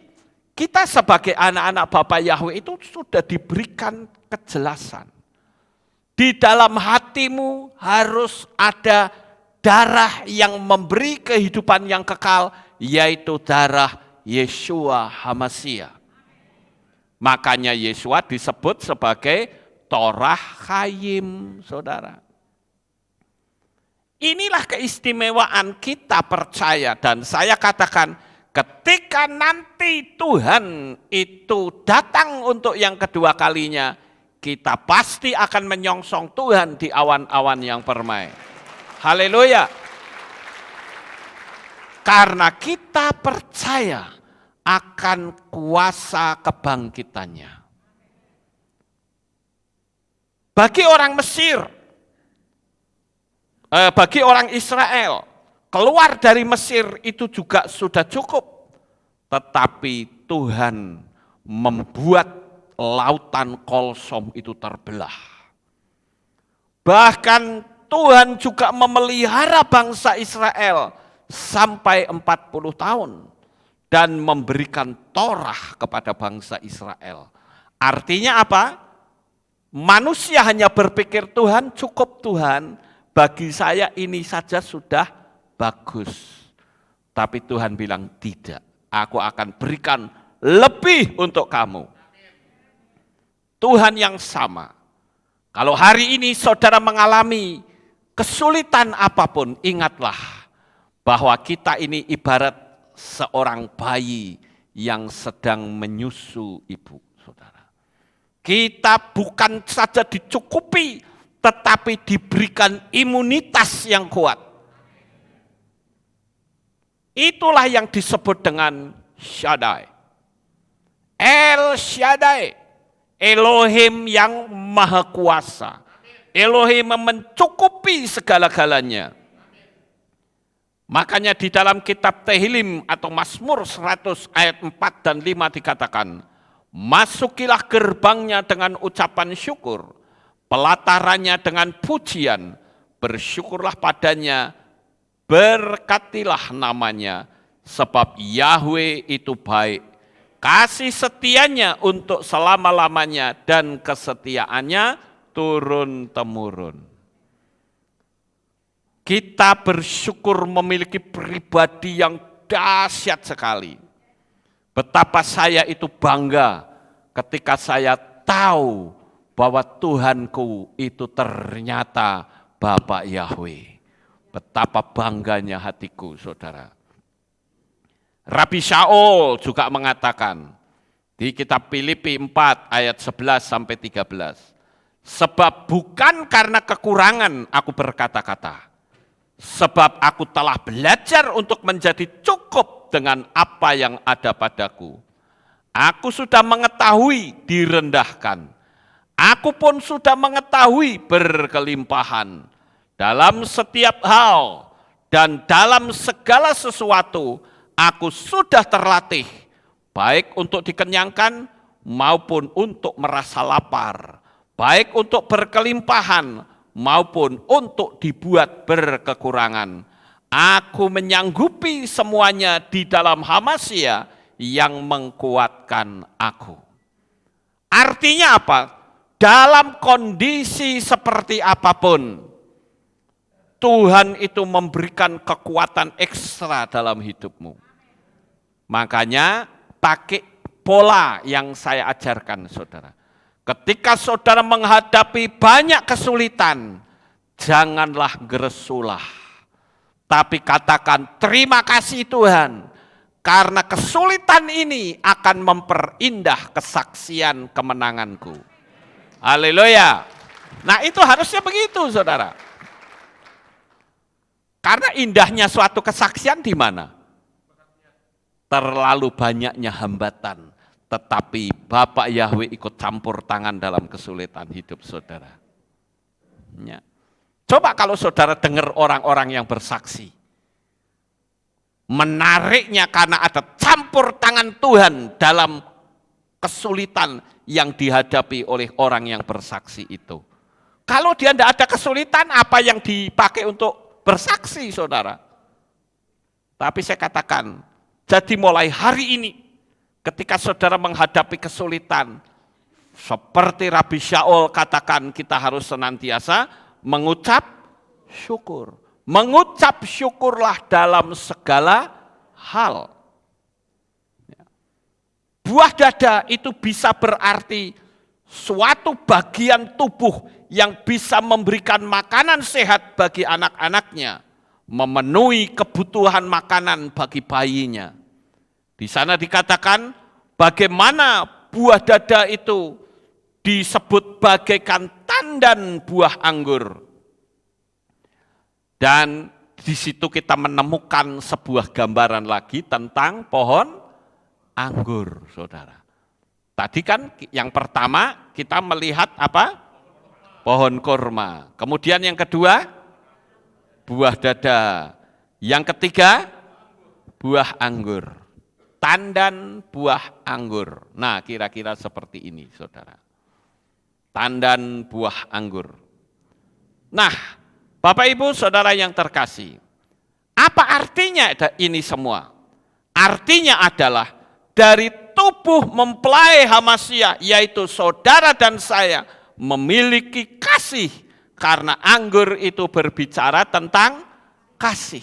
kita sebagai anak-anak Bapa Yahweh itu sudah diberikan kejelasan. Di dalam hatimu harus ada darah yang memberi kehidupan yang kekal, yaitu darah Yeshua HaMashiach. Makanya Yeshua disebut sebagai Torah Chaim, saudara. Inilah keistimewaan kita percaya, dan saya katakan ketika nanti Tuhan itu datang untuk yang kedua kalinya, kita pasti akan menyongsong Tuhan di awan-awan yang permai. Haleluya. Karena kita percaya akan kuasa kebangkitannya. Bagi orang Mesir, bagi orang Israel, keluar dari Mesir itu juga sudah cukup. Tetapi Tuhan membuat lautan Kolsom itu terbelah. Bahkan Tuhan juga memelihara bangsa Israel sampai 40 tahun dan memberikan Torah kepada bangsa Israel. Artinya apa? Manusia hanya berpikir Tuhan, cukup Tuhan, bagi saya ini saja sudah bagus. Tapi Tuhan bilang tidak, aku akan berikan lebih untuk kamu. Tuhan yang sama. Kalau hari ini saudara mengalami kesulitan apapun, ingatlah bahwa kita ini ibarat seorang bayi yang sedang menyusu ibu, saudara. Kita bukan saja dicukupi, tetapi diberikan imunitas yang kuat. Itulah yang disebut dengan Shaddai. El Shaddai. Elohim yang maha kuasa. Elohim mencukupi segala-galanya. Makanya di dalam kitab Tehillim atau Mazmur 100 ayat 4 dan 5 dikatakan, masukilah gerbangnya dengan ucapan syukur, pelatarannya dengan pujian, bersyukurlah padanya, berkatilah namanya, sebab Yahweh itu baik. Kasih setianya untuk selama-lamanya dan kesetiaannya turun-temurun. Kita bersyukur memiliki pribadi yang dahsyat sekali. Betapa saya itu bangga ketika saya tahu bahwa Tuhanku itu ternyata Bapa Yahweh. Betapa bangganya hatiku, saudara. Rabi Shaul juga mengatakan di kitab Filipi 4 ayat 11 sampai 13. Sebab bukan karena kekurangan aku berkata-kata. Sebab aku telah belajar untuk menjadi cukup dengan apa yang ada padaku. Aku sudah mengetahui direndahkan. Aku pun sudah mengetahui berkelimpahan. Dalam setiap hal dan dalam segala sesuatu aku sudah terlatih, baik untuk dikenyangkan maupun untuk merasa lapar, baik untuk berkelimpahan maupun untuk dibuat berkekurangan. Aku menyanggupi semuanya di dalam HaMashiach yang mengkuatkan aku. Artinya apa? Dalam kondisi seperti apapun, Tuhan itu memberikan kekuatan ekstra dalam hidupmu. Makanya pakai pola yang saya ajarkan, saudara. Ketika saudara menghadapi banyak kesulitan, janganlah geresulah. Tapi katakan terima kasih Tuhan, karena kesulitan ini akan memperindah kesaksian kemenanganku. Haleluya. Nah itu harusnya begitu, saudara. Karena indahnya suatu kesaksian di mana? Terlalu banyaknya hambatan, tetapi Bapak Yahweh ikut campur tangan dalam kesulitan hidup saudara. Ya. Coba kalau saudara dengar orang-orang yang bersaksi. Menariknya karena ada campur tangan Tuhan dalam kesulitan yang dihadapi oleh orang yang bersaksi itu. Kalau dia tidak ada kesulitan, apa yang dipakai untuk bersaksi, saudara? Tapi saya katakan, jadi mulai hari ini, ketika saudara menghadapi kesulitan, seperti Rabi Shaul katakan, kita harus senantiasa mengucap syukur. Mengucap syukurlah dalam segala hal. Buah dada itu bisa berarti suatu bagian tubuh yang bisa memberikan makanan sehat bagi anak-anaknya, memenuhi kebutuhan makanan bagi bayinya. Di sana dikatakan bagaimana buah dada itu disebut bagaikan tandan buah anggur. Dan di situ kita menemukan sebuah gambaran lagi tentang pohon anggur, saudara. Tadi kan yang pertama kita melihat apa? Pohon kurma. Kemudian yang kedua, buah dada. Yang ketiga, buah anggur. Tandan buah anggur. Nah, kira-kira seperti ini, saudara. Tandan buah anggur. Nah, Bapak Ibu Saudara yang terkasih, apa artinya ini semua? Artinya adalah dari tubuh mempelai Hamasya, yaitu saudara dan saya, memiliki kasih, karena anggur itu berbicara tentang kasih.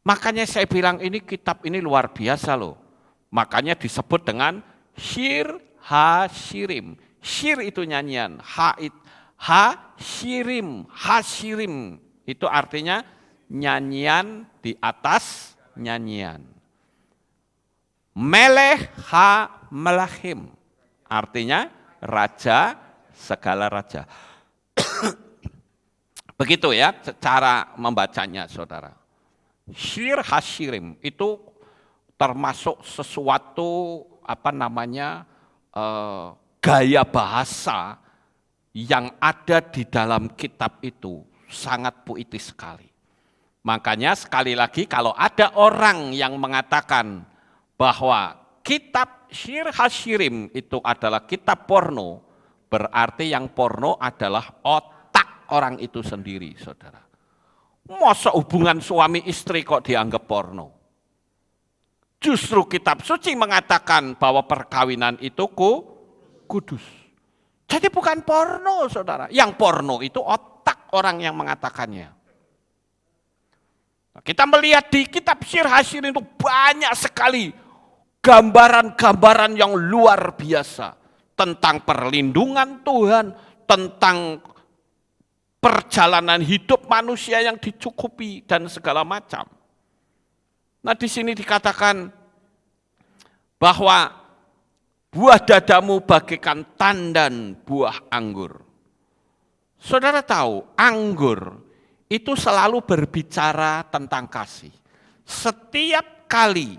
Makanya saya bilang ini kitab ini luar biasa loh. Makanya disebut dengan Shir HaShirim. Shir itu nyanyian, Hashirim itu artinya nyanyian di atas nyanyian. Melech ha-melachim, artinya raja segala raja. Begitu ya cara membacanya, saudara. Shir HaShirim itu termasuk sesuatu gaya bahasa yang ada di dalam kitab itu sangat puitis sekali. Makanya sekali lagi kalau ada orang yang mengatakan bahwa kitab Shir HaShirim itu adalah kitab porno, berarti yang porno adalah otak orang itu sendiri, saudara. Masa hubungan suami istri kok dianggap porno? Justru kitab suci mengatakan bahwa perkawinan itu kudus. Jadi bukan porno, saudara. Yang porno itu otak orang yang mengatakannya. Nah, kita melihat di kitab Shir HaShirim itu banyak sekali gambaran-gambaran yang luar biasa tentang perlindungan Tuhan, tentang perjalanan hidup manusia yang dicukupi dan segala macam. Nah, di sini dikatakan bahwa buah dadamu bagaikan tandan buah anggur. Saudara tahu, anggur itu selalu berbicara tentang kasih. Setiap kali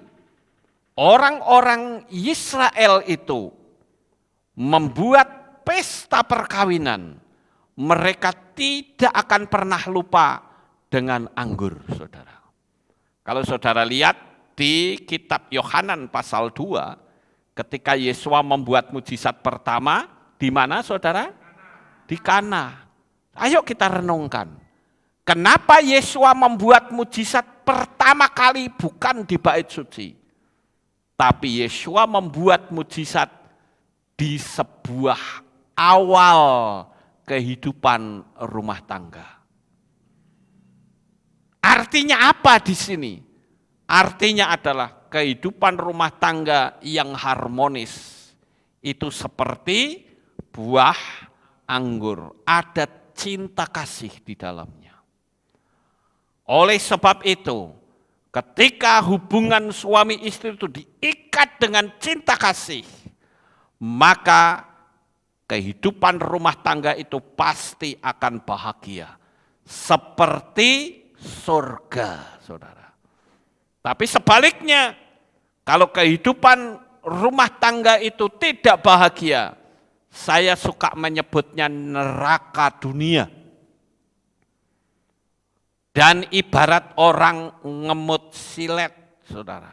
orang-orang Israel itu membuat pesta perkawinan, mereka tidak akan pernah lupa dengan anggur, saudara. Kalau saudara lihat di kitab Yohanan pasal 2, ketika Yesus membuat mujizat pertama, di mana saudara? Di Kana. Ayo kita renungkan. Kenapa Yesus membuat mujizat pertama kali bukan di bait suci? Tapi Yesus membuat mujizat di sebuah awal kehidupan rumah tangga. Artinya apa di sini? Artinya adalah kehidupan rumah tangga yang harmonis. Itu seperti buah anggur. Ada cinta kasih di dalamnya. Oleh sebab itu, ketika hubungan suami istri itu diikat dengan cinta kasih, maka kehidupan rumah tangga itu pasti akan bahagia. Seperti surga, saudara. Tapi sebaliknya, kalau kehidupan rumah tangga itu tidak bahagia, saya suka menyebutnya neraka dunia. Dan ibarat orang ngemut silet, saudara.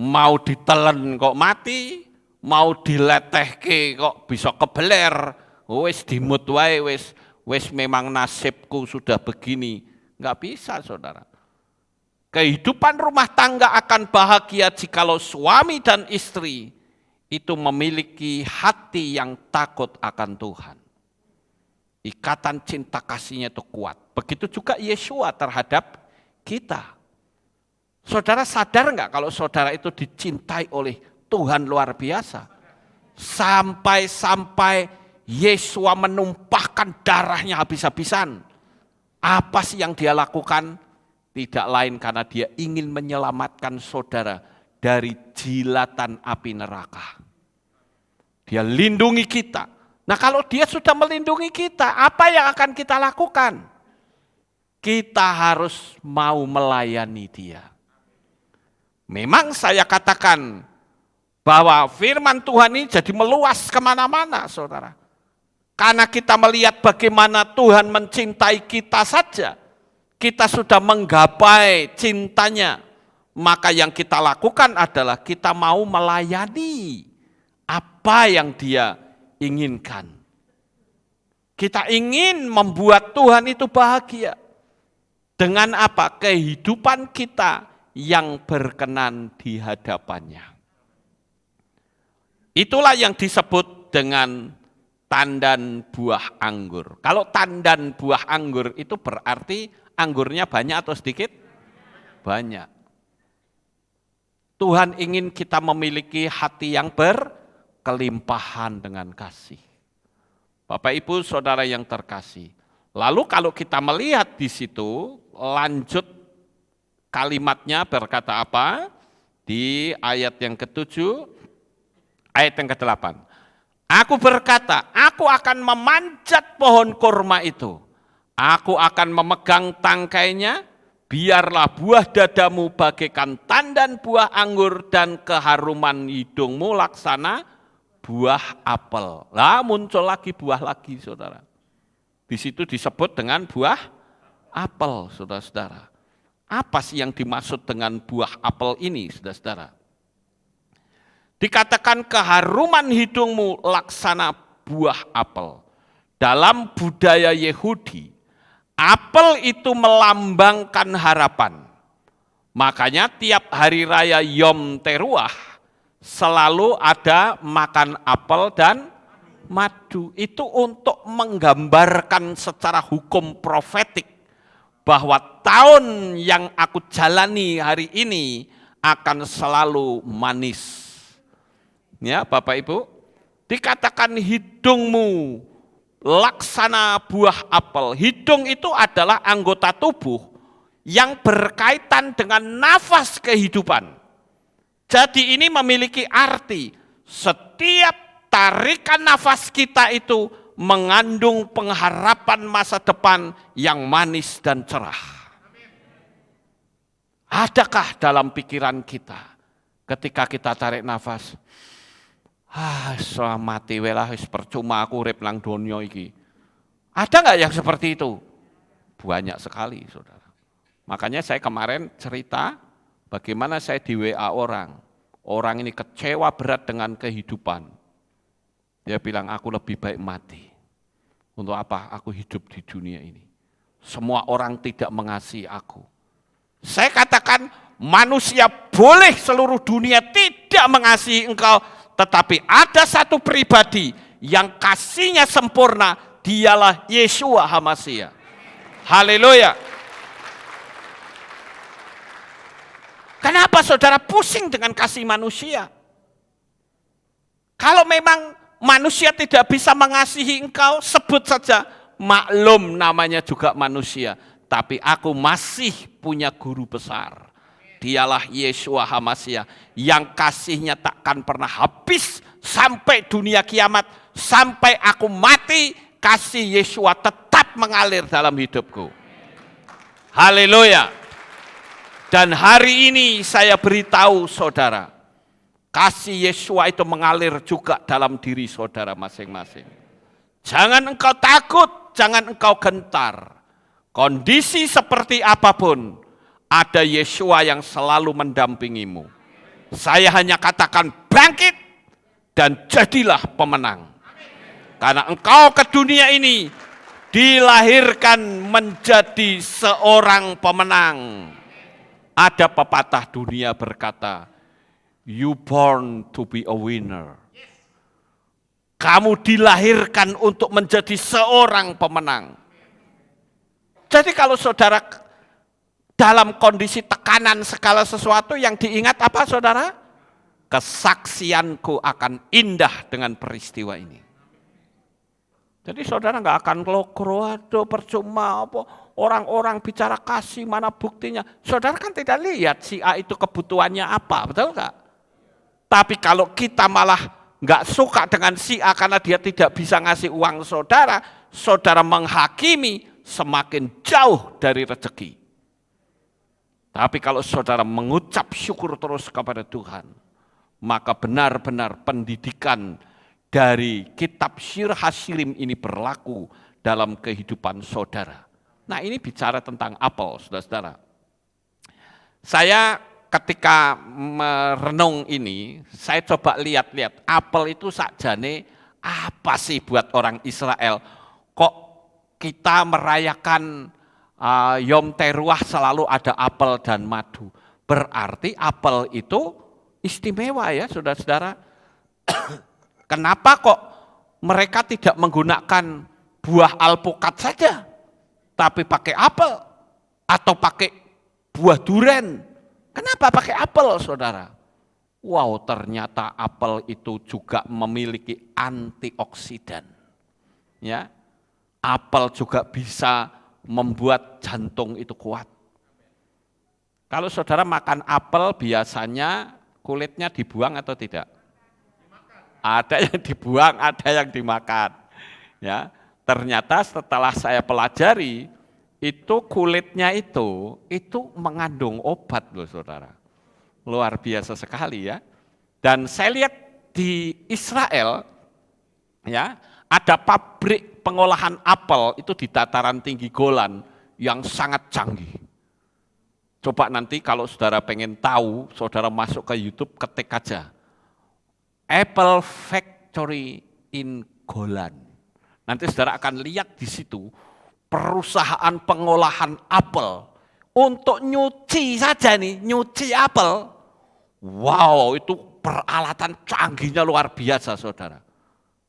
Mau ditelen kok mati, mau diletehke kok bisa kebeler. Wis dimut wae, wis memang nasibku sudah begini. Enggak bisa, saudara. Kehidupan rumah tangga akan bahagia jikalau suami dan istri itu memiliki hati yang takut akan Tuhan. Ikatan cinta kasihnya itu kuat. Begitu juga Yesua terhadap kita. Saudara sadar enggak kalau saudara itu dicintai oleh Tuhan luar biasa? Sampai Yesua menumpahkan darahnya habis-habisan. Apa sih yang dia lakukan? Tidak lain karena dia ingin menyelamatkan saudara dari jilatan api neraka. Dia lindungi kita. Nah kalau dia sudah melindungi kita, apa yang akan kita lakukan? Kita harus mau melayani dia. Memang saya katakan bahwa firman Tuhan ini jadi meluas kemana-mana, saudara. Karena kita melihat bagaimana Tuhan mencintai kita saja, kita sudah menggapai cintanya, maka yang kita lakukan adalah kita mau melayani apa yang dia inginkan. Kita ingin membuat Tuhan itu bahagia. Dengan apa? Kehidupan kita yang berkenan di hadapannya. Itulah yang disebut dengan tandan buah anggur. Kalau tandan buah anggur itu berarti anggurnya banyak atau sedikit? Banyak. Tuhan ingin kita memiliki hati yang berkelimpahan dengan kasih. Bapak Ibu Saudara yang terkasih. Lalu kalau kita melihat di situ, lanjut kalimatnya berkata apa? Di ayat yang ke-7, ayat yang ke-8. Aku berkata, aku akan memanjat pohon kurma itu. Aku akan memegang tangkainya, biarlah buah dadamu bagaikan tandan buah anggur dan keharuman hidungmu laksana buah apel. Lah muncul lagi buah lagi, saudara. Di situ disebut dengan buah apel, saudara-saudara. Apa sih yang dimaksud dengan buah apel ini, saudara-saudara? Dikatakan keharuman hidungmu laksana buah apel. Dalam budaya Yahudi, apel itu melambangkan harapan. Makanya tiap hari raya Yom Teruah selalu ada makan apel dan madu. Itu untuk menggambarkan secara hukum profetik bahwa tahun yang aku jalani hari ini akan selalu manis. Ya, Bapak Ibu, dikatakan hidungmu laksana buah apel. Hidung itu adalah anggota tubuh yang berkaitan dengan nafas kehidupan. Jadi ini memiliki arti setiap tarikan nafas kita itu mengandung pengharapan masa depan yang manis dan cerah. Adakah dalam pikiran kita ketika kita tarik nafas? Mati welah percuma aku urip nang donya iki. Ada enggak yang seperti itu? Banyak sekali, saudara. Makanya saya kemarin cerita bagaimana saya di WA orang. Orang ini kecewa berat dengan kehidupan. Dia bilang, aku lebih baik mati. Untuk apa? Aku hidup di dunia ini. Semua orang tidak mengasihi aku. Saya katakan, manusia boleh seluruh dunia tidak mengasihi engkau, tetapi ada satu pribadi yang kasihnya sempurna, dialah Yesua HaMasiah. Haleluya. Kenapa saudara pusing dengan kasih manusia? Kalau memang manusia tidak bisa mengasihi engkau, sebut saja, maklum namanya juga manusia. Tapi aku masih punya guru besar. Dialah Yesua HaMasiah yang kasihnya takkan pernah habis sampai dunia kiamat. Sampai aku mati, kasih Yesua tetap mengalir dalam hidupku. Haleluya. Dan hari ini saya beritahu saudara, kasih Yesua itu mengalir juga dalam diri saudara masing-masing. Jangan engkau takut, jangan engkau gentar. Kondisi seperti apapun, ada Yesua yang selalu mendampingimu. Saya hanya katakan bangkit dan jadilah pemenang. Karena engkau ke dunia ini dilahirkan menjadi seorang pemenang. Ada pepatah dunia berkata, you born to be a winner. Kamu dilahirkan untuk menjadi seorang pemenang. Jadi kalau saudara dalam kondisi tekanan segala sesuatu yang diingat apa saudara? Kesaksianku akan indah dengan peristiwa ini. Jadi saudara nggak akan kelokro, aduh percuma apa orang-orang bicara kasih mana buktinya. Saudara kan tidak lihat si A itu kebutuhannya apa, betul nggak? Tapi kalau kita malah nggak suka dengan si A karena dia tidak bisa ngasih uang saudara, saudara menghakimi semakin jauh dari rezeki. Tapi kalau saudara mengucap syukur terus kepada Tuhan, maka benar-benar pendidikan dari kitab Syir Hasilim ini berlaku dalam kehidupan saudara. Nah ini bicara tentang apel, saudara-saudara. Saya ketika merenung ini, saya coba lihat-lihat, apel itu sakjane apa sih buat orang Israel? Kok kita merayakan Yom Teruah selalu ada apel dan madu? Berarti apel itu istimewa ya saudara-saudara. Kenapa kok mereka tidak menggunakan buah alpukat saja, tapi pakai apel atau pakai buah duren? Kenapa pakai apel, saudara? Wow, ternyata apel itu juga memiliki antioksidan. Ya, apel juga bisa membuat jantung itu kuat. Kalau saudara makan apel biasanya kulitnya dibuang atau tidak? Ada yang dibuang, ada yang dimakan. Ya, ternyata setelah saya pelajari, itu kulitnya itu mengandung obat loh saudara. Luar biasa sekali ya. Dan saya lihat di Israel, ya ada pabrik pengolahan apel itu di dataran tinggi Golan yang sangat canggih. Coba nanti kalau saudara pengen tahu, saudara masuk ke YouTube, ketik aja. Apple Factory in Golan. Nanti saudara akan lihat di situ perusahaan pengolahan apel untuk nyuci saja nih, nyuci apel. Wow, itu peralatan canggihnya luar biasa saudara.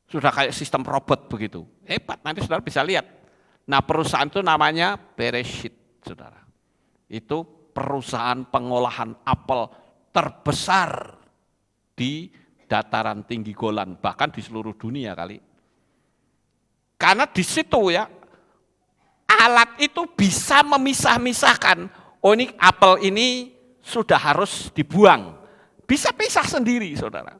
Sudah kayak sistem robot begitu. Hebat, nanti saudara bisa lihat. Nah perusahaan itu namanya Bereshit saudara. Itu perusahaan pengolahan apel terbesar di dataran tinggi Golan, bahkan di seluruh dunia kali. Karena di situ ya, alat itu bisa memisah-misahkan, oh ini apel ini sudah harus dibuang. Bisa pisah sendiri saudara.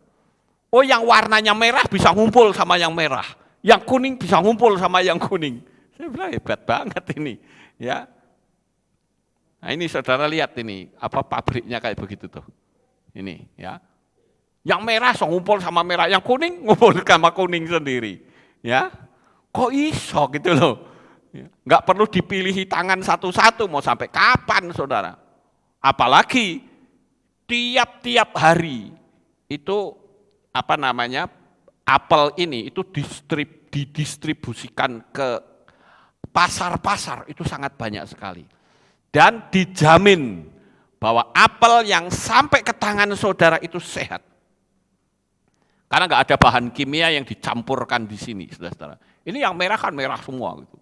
Oh yang warnanya merah bisa ngumpul sama yang merah, yang kuning bisa ngumpul sama yang kuning. Saya bilang hebat banget ini. Ya. Nah ini saudara lihat ini, apa pabriknya kayak begitu tuh. Ini ya. Yang merah so ngumpul sama merah, yang kuning ngumpul sama kuning sendiri. Ya, kok iso gitu loh. Enggak perlu dipilihi tangan satu-satu, mau sampai kapan saudara. Apalagi tiap-tiap hari itu apa namanya apel ini itu didistribusikan ke pasar-pasar itu sangat banyak sekali. Dan dijamin bahwa apel yang sampai ke tangan saudara itu sehat. Karena nggak ada bahan kimia yang dicampurkan di sini, saudara-saudara. Ini yang merah kan merah semua gitu.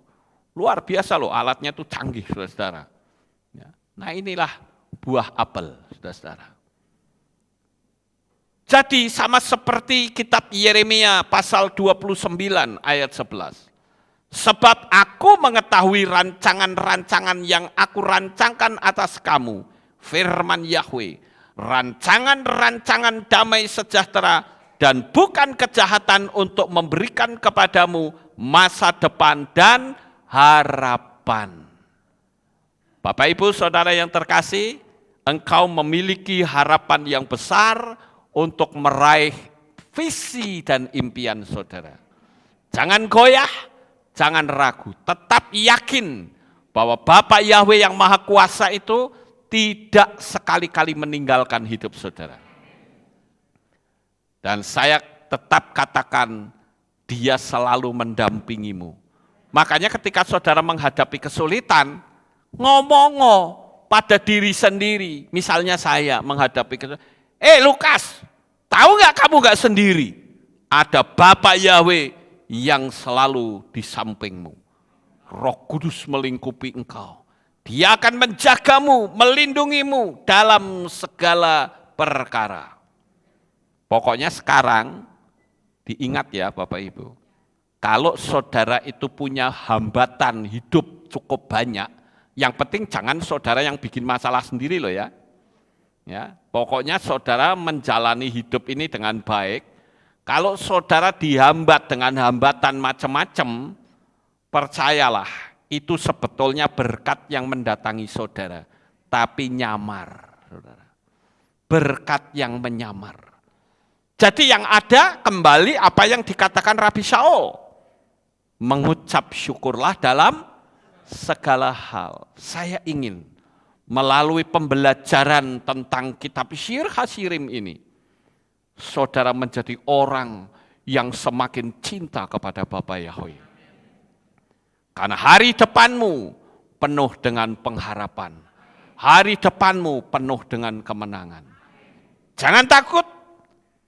Luar biasa loh, alatnya tuh canggih, saudara-saudara. Nah inilah buah apel, saudara-saudara. Jadi sama seperti kitab Yeremia pasal 29 ayat 11. Sebab aku mengetahui rancangan-rancangan yang aku rancangkan atas kamu, firman Yahweh, rancangan-rancangan damai sejahtera dan bukan kejahatan untuk memberikan kepadamu masa depan dan harapan. Bapak Ibu Saudara yang terkasih, engkau memiliki harapan yang besar untuk meraih visi dan impian saudara. Jangan goyah, jangan ragu, tetap yakin bahwa Bapa Yahweh yang Maha Kuasa itu tidak sekali-kali meninggalkan hidup saudara. Dan saya tetap katakan, Dia selalu mendampingimu. Makanya ketika saudara menghadapi kesulitan, ngomong pada diri sendiri. Misalnya saya menghadapi kesulitan, Lukas, tahu nggak kamu nggak sendiri? Ada Bapa Yahweh yang selalu di sampingmu. Roh Kudus melingkupi engkau. Dia akan menjagamu, melindungimu dalam segala perkara. Pokoknya sekarang diingat ya Bapak Ibu. Kalau saudara itu punya hambatan hidup cukup banyak, yang penting jangan saudara yang bikin masalah sendiri loh ya. Ya, pokoknya saudara menjalani hidup ini dengan baik. Kalau saudara dihambat dengan hambatan macam-macam, percayalah itu sebetulnya berkat yang mendatangi saudara, tapi nyamar, saudara. Berkat yang menyamar. Jadi yang ada kembali apa yang dikatakan Rabi Shaul. Mengucap syukurlah dalam segala hal. Saya ingin melalui pembelajaran tentang kitab Syir Hasirim ini, saudara menjadi orang yang semakin cinta kepada Bapa Yahweh. Karena hari depanmu penuh dengan pengharapan. Hari depanmu penuh dengan kemenangan. Jangan takut,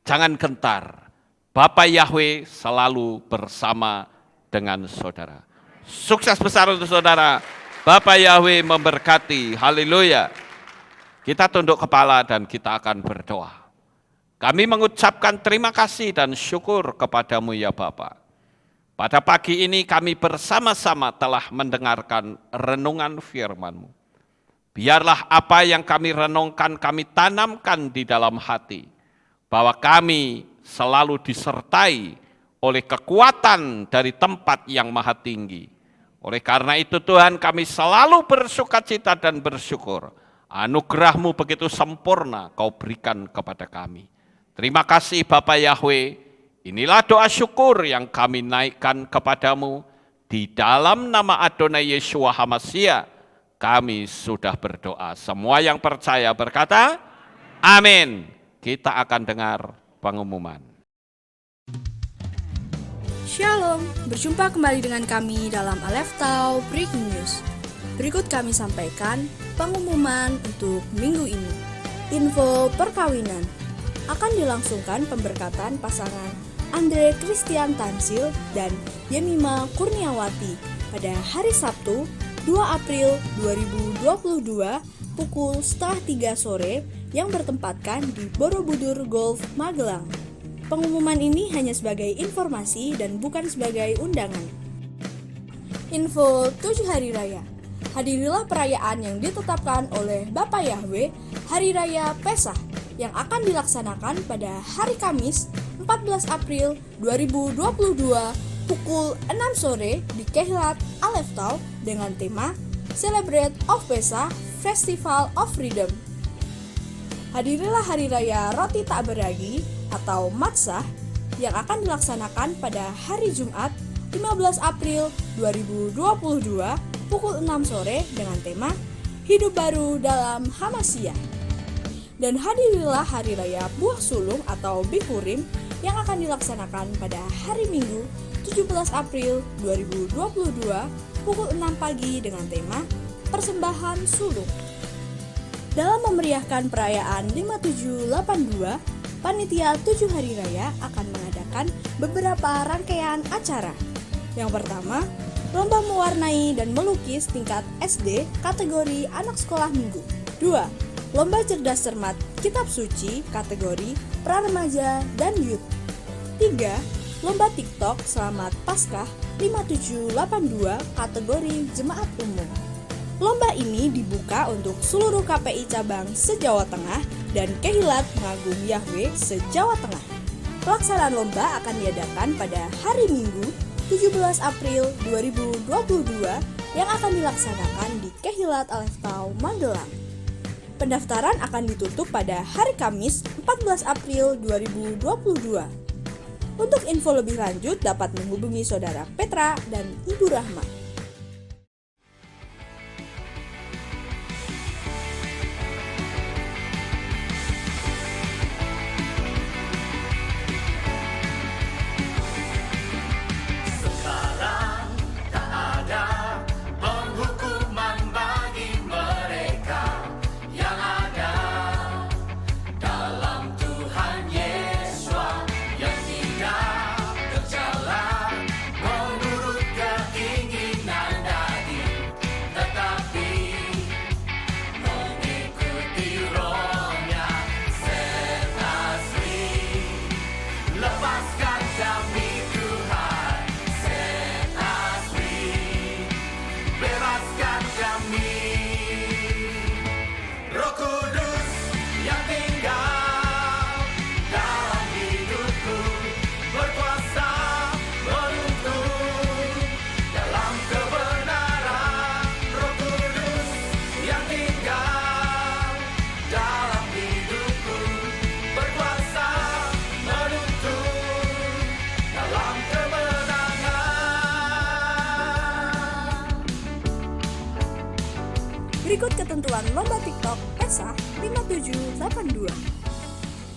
jangan gentar. Bapa Yahweh selalu bersama dengan saudara. Sukses besar untuk saudara. Bapa Yahweh memberkati. Haleluya. Kita tunduk kepala dan kita akan berdoa. Kami mengucapkan terima kasih dan syukur kepadamu ya Bapa. Pada pagi ini kami bersama-sama telah mendengarkan renungan firman-Mu. Biarlah apa yang kami renungkan, kami tanamkan di dalam hati. Bahwa kami selalu disertai oleh kekuatan dari tempat yang maha tinggi. Oleh karena itu Tuhan, kami selalu bersukacita dan bersyukur. Anugerah-Mu begitu sempurna Kau berikan kepada kami. Terima kasih Bapa Yahweh. Inilah doa syukur yang kami naikkan kepadamu. Di dalam nama Adonai Yeshua HaMashiach, kami sudah berdoa. Semua yang percaya berkata, amin. Kita akan dengar pengumuman. Shalom, berjumpa kembali dengan kami dalam Aleph Tau Breaking News. Berikut kami sampaikan pengumuman untuk minggu ini. Info perkawinan. Akan dilangsungkan pemberkatan pasangan Andre Christian Tansil dan Yemima Kurniawati pada hari Sabtu 2 April 2022 pukul 2:30 sore yang bertempatkan di Borobudur Golf Magelang. Pengumuman ini hanya sebagai informasi dan bukan sebagai undangan. Info 7 Hari Raya. Hadirilah perayaan yang ditetapkan oleh Bapa Yahweh, Hari Raya Pesah, yang akan dilaksanakan pada hari Kamis 14 April 2022 pukul 6 sore di Kehilat Aleph Tau dengan tema Celebrate of Pesach Festival of Freedom. Hadirilah Hari Raya Roti Tak Beragi atau Matzah yang akan dilaksanakan pada hari Jumat 15 April 2022 pukul 6 sore dengan tema Hidup Baru dalam Hamashiach. Dan hadirilah Hari Raya Buah Sulung atau Bikurim yang akan dilaksanakan pada hari Minggu 17 April 2022 pukul 6 pagi dengan tema Persembahan Sulung. Dalam memeriahkan perayaan 5782, Panitia 7 Hari Raya akan mengadakan beberapa rangkaian acara. Yang pertama, lomba mewarnai dan melukis tingkat SD kategori anak sekolah minggu. 2. Lomba cerdas cermat kitab suci kategori pra-remaja dan youth. 3. Lomba TikTok Selamat Paskah 5782 kategori jemaat umum. Lomba ini dibuka untuk seluruh KPI cabang se-Jawa Tengah dan Kehilat Pengagung Yahweh se-Jawa Tengah. Pelaksanaan lomba akan diadakan pada hari Minggu 17 April 2022 yang akan dilaksanakan di Kehilat Aleph Tau Magelang. Pendaftaran akan ditutup pada hari Kamis 14 April 2022. Untuk info lebih lanjut dapat menghubungi Saudara Petra dan Ibu Rahma. Berikut ketentuan lomba TikTok PESA 5782.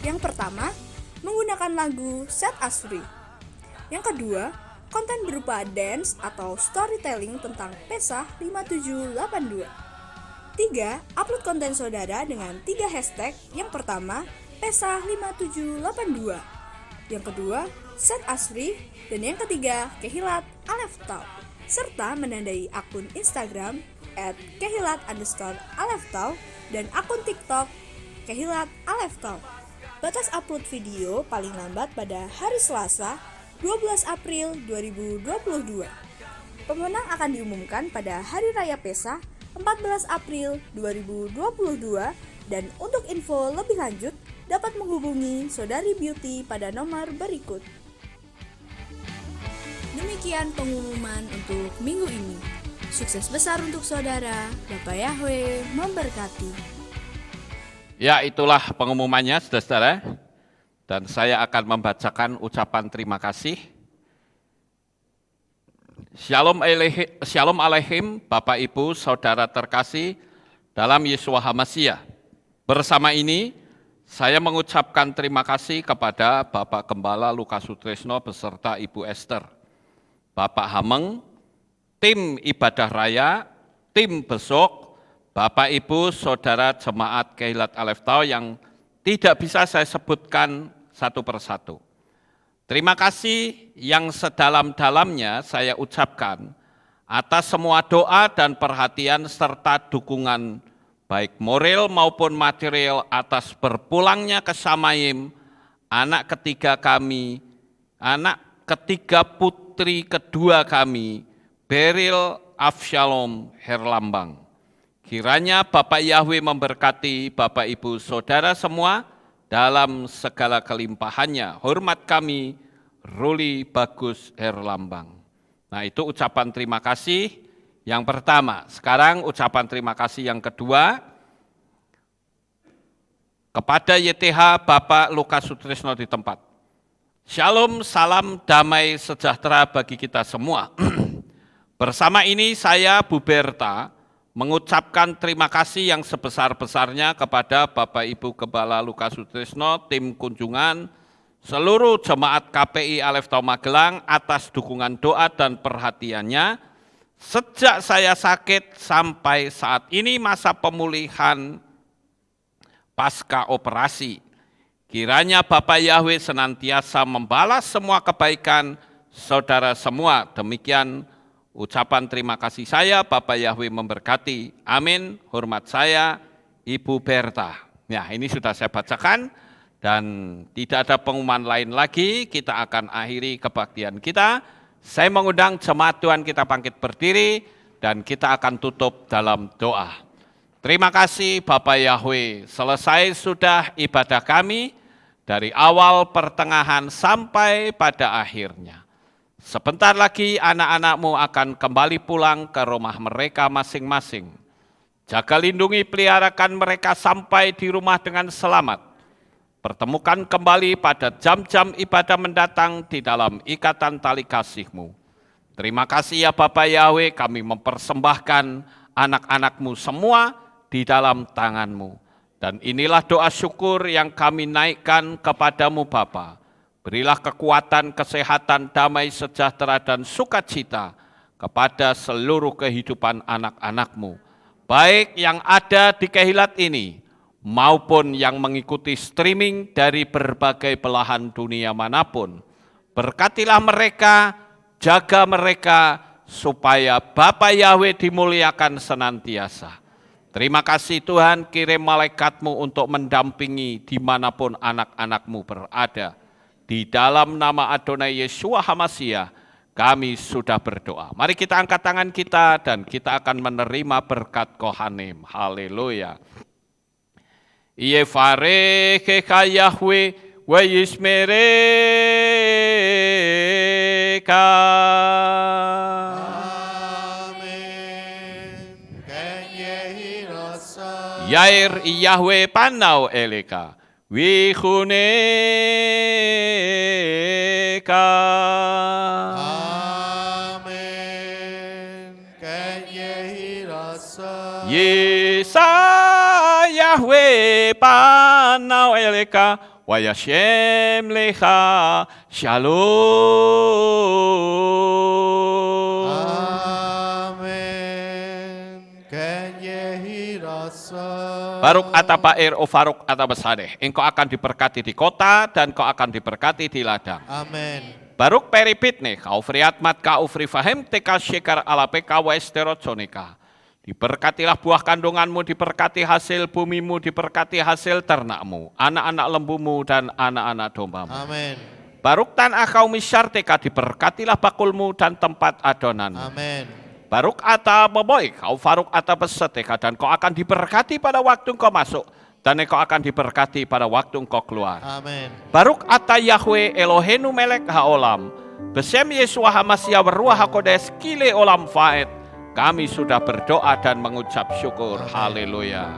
Yang pertama, menggunakan lagu Set Us Free. Yang kedua, konten berupa dance atau storytelling tentang PESA 5782. 3. Upload konten saudara dengan 3 hashtag. Yang pertama, PESA 5782. Yang kedua, Set Us Free. Dan yang ketiga, Kehilat Aleftau. Serta menandai akun Instagram @kehilat_aleftau dan akun TikTok Kehilat Aleftau. Batas upload video paling lambat pada hari Selasa 12 April 2022. Pemenang akan diumumkan pada Hari Raya PESA 14 April 2022 dan untuk info lebih lanjut dapat menghubungi Saudari Beauty pada nomor berikut. Demikian pengumuman untuk minggu ini. Sukses besar untuk saudara. Bapak Yahweh memberkati. Ya, itulah pengumumannya, saudara-saudara. Dan saya akan membacakan ucapan terima kasih. Shalom Aleichem, Bapak Ibu, Saudara terkasih dalam Yeshua HaMashiach. Bersama ini, saya mengucapkan terima kasih kepada Bapak Gembala Lukas Sutrisno beserta Ibu Esther, Bapak Hameng, tim ibadah raya, tim besok, Bapak Ibu Saudara Jemaat Kehilat Aleftau yang tidak bisa saya sebutkan satu persatu. Terima kasih yang sedalam-dalamnya saya ucapkan atas semua doa dan perhatian serta dukungan baik moral maupun material atas berpulangnya ke Shamayim anak ketiga putri kedua kami, Beryl Avshalom Herlambang. Kiranya Bapak Yahweh memberkati Bapak Ibu Saudara semua dalam segala kelimpahannya. Hormat kami, Ruli Bagus Herlambang. Nah, itu ucapan terima kasih yang pertama. Sekarang ucapan terima kasih yang kedua kepada YTH Bapak Lukas Sutrisno di tempat. Shalom, salam damai sejahtera bagi kita semua. Bersama ini saya, Bu Berta, mengucapkan terima kasih yang sebesar-besarnya kepada Bapak Ibu Gembala Lukas Sutrisno, tim kunjungan, seluruh jemaat KPI Aleftau Magelang atas dukungan doa dan perhatiannya sejak saya sakit sampai saat ini masa pemulihan pasca operasi. Kiranya Bapak Yahweh senantiasa membalas semua kebaikan saudara semua. Demikian ucapan terima kasih saya, Bapak Yahweh memberkati. Amin. Hormat saya, Ibu Berta. Ya, ini sudah saya bacakan dan tidak ada pengumuman lain lagi. Kita akan akhiri kebaktian kita. Saya mengundang jemaat Tuhan kita bangkit berdiri dan kita akan tutup dalam doa. Terima kasih Bapak Yahweh. Selesai sudah ibadah kami dari awal pertengahan sampai pada akhirnya. Sebentar lagi anak-anakmu akan kembali pulang ke rumah mereka masing-masing. Jaga lindungi peliharakan mereka sampai di rumah dengan selamat. Pertemukan kembali pada jam-jam ibadah mendatang di dalam ikatan tali kasih-Mu. Terima kasih ya Bapak Yahweh, kami mempersembahkan anak-anakmu semua di dalam tangan-Mu. Dan inilah doa syukur yang kami naikkan kepadamu Bapa. Berilah kekuatan, kesehatan, damai, sejahtera, dan sukacita kepada seluruh kehidupan anak-anak-Mu. Baik yang ada di Kehilat ini, maupun yang mengikuti streaming dari berbagai belahan dunia manapun. Berkatilah mereka, jaga mereka, supaya Bapa Yahweh dimuliakan senantiasa. Terima kasih Tuhan, kirim malaikat-Mu untuk mendampingi dimanapun anak-anak-Mu berada. Di dalam nama Adonai Yeshua HaMashiach, kami sudah berdoa. Mari kita angkat tangan kita dan kita akan menerima berkat Kohanim. Haleluya. Yevarechecha Yahweh wa yishmereka. Amen. Ken yehi rasa. Yair Yahweh panau eleka. Wihuneka. Amen. Ken yehi rasa. Ye panau eleka wa yashem lecha shalom. Amen. Ken yehi rasa. Baruk atapair o faruk atabasadeh. Engkau akan diberkati di kota dan kau akan diberkati di ladang. Amen. Baruk peripitne kau friatmat kau frifahem teka syekar alapeka wa esterotsonika. Diberkatilah buah kandunganmu, diberkati hasil bumimu, diberkati hasil ternakmu, anak-anak lembumu dan anak-anak dombamu. Amen. Baruk tan akau misyarteka, diberkatilah bakulmu dan tempat adonan. Amen. Baruk ata boboy, kau faruk ata beseteka, dan kau akan diberkati pada waktu kau masuk, dan kau akan diberkati pada waktu kau keluar. Amen. Baruk ata Yahweh Elohenu melek haolam, besem Yesua hamasya beruah hakodes kile olam faed. Kami sudah berdoa dan mengucap syukur. Haleluya.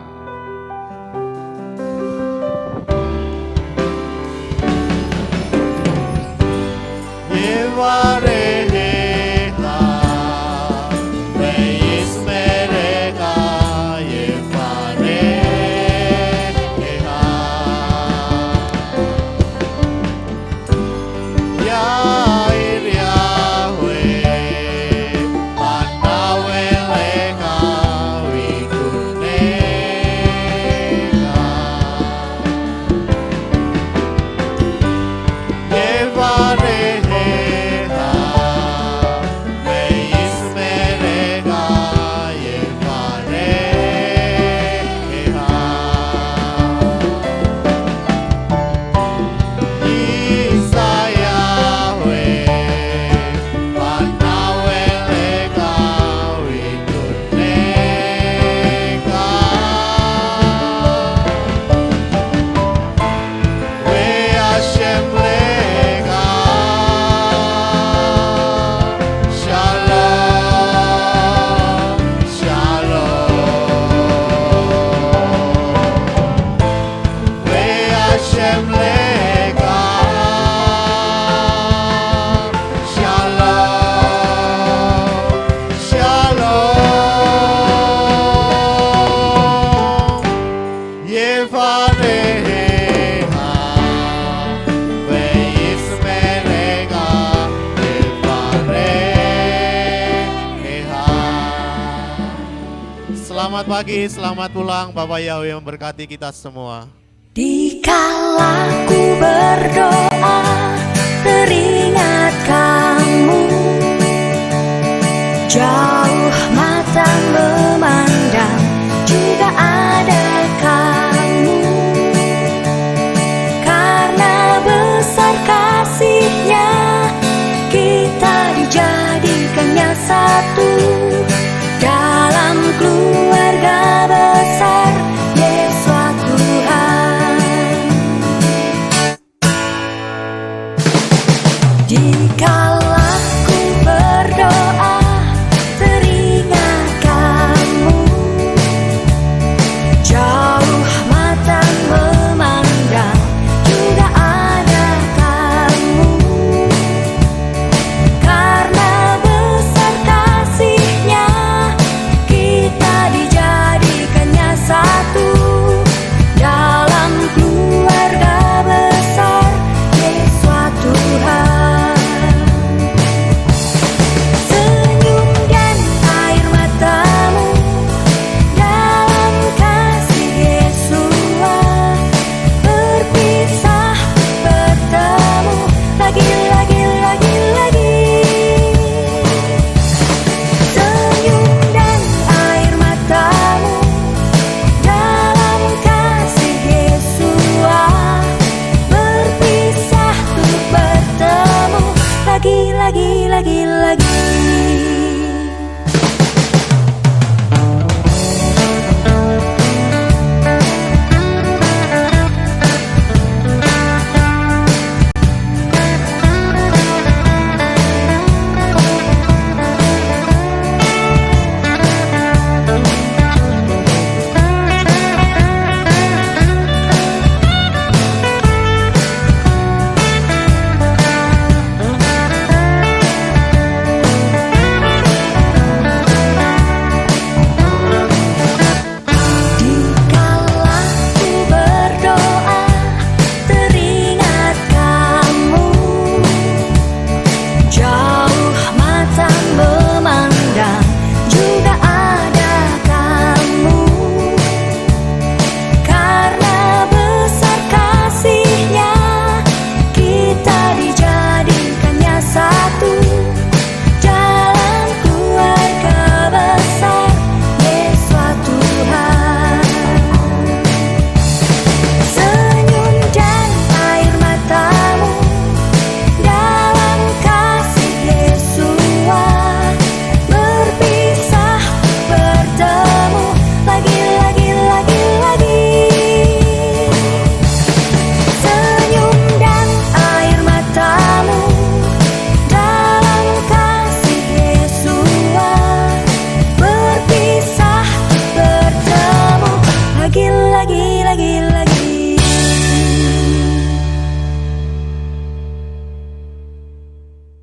Selamat pagi, selamat pulang. Bapak Yahweh memberkati kita semua. Dikala ku berdoa, teringat kamu, jauh mata memandang, juga ada kamu. Karena besar kasih-Nya, kita dijadikannya satu dalam keluarga besar Yesus Tuhan. Dikala ku berdoa, teringat kamu, jauh mata memandang, juga ada kamu. Karena besar kasih-Nya, kita dijadikannya satu dalam keluarga besar Yesus Tuhan. Senyum dan air matamu dalam kasih Yesus, berpisah bertemu lagi. Senyum dan air matamu dalam kasih Yesus, berpisah untuk bertemu lagi.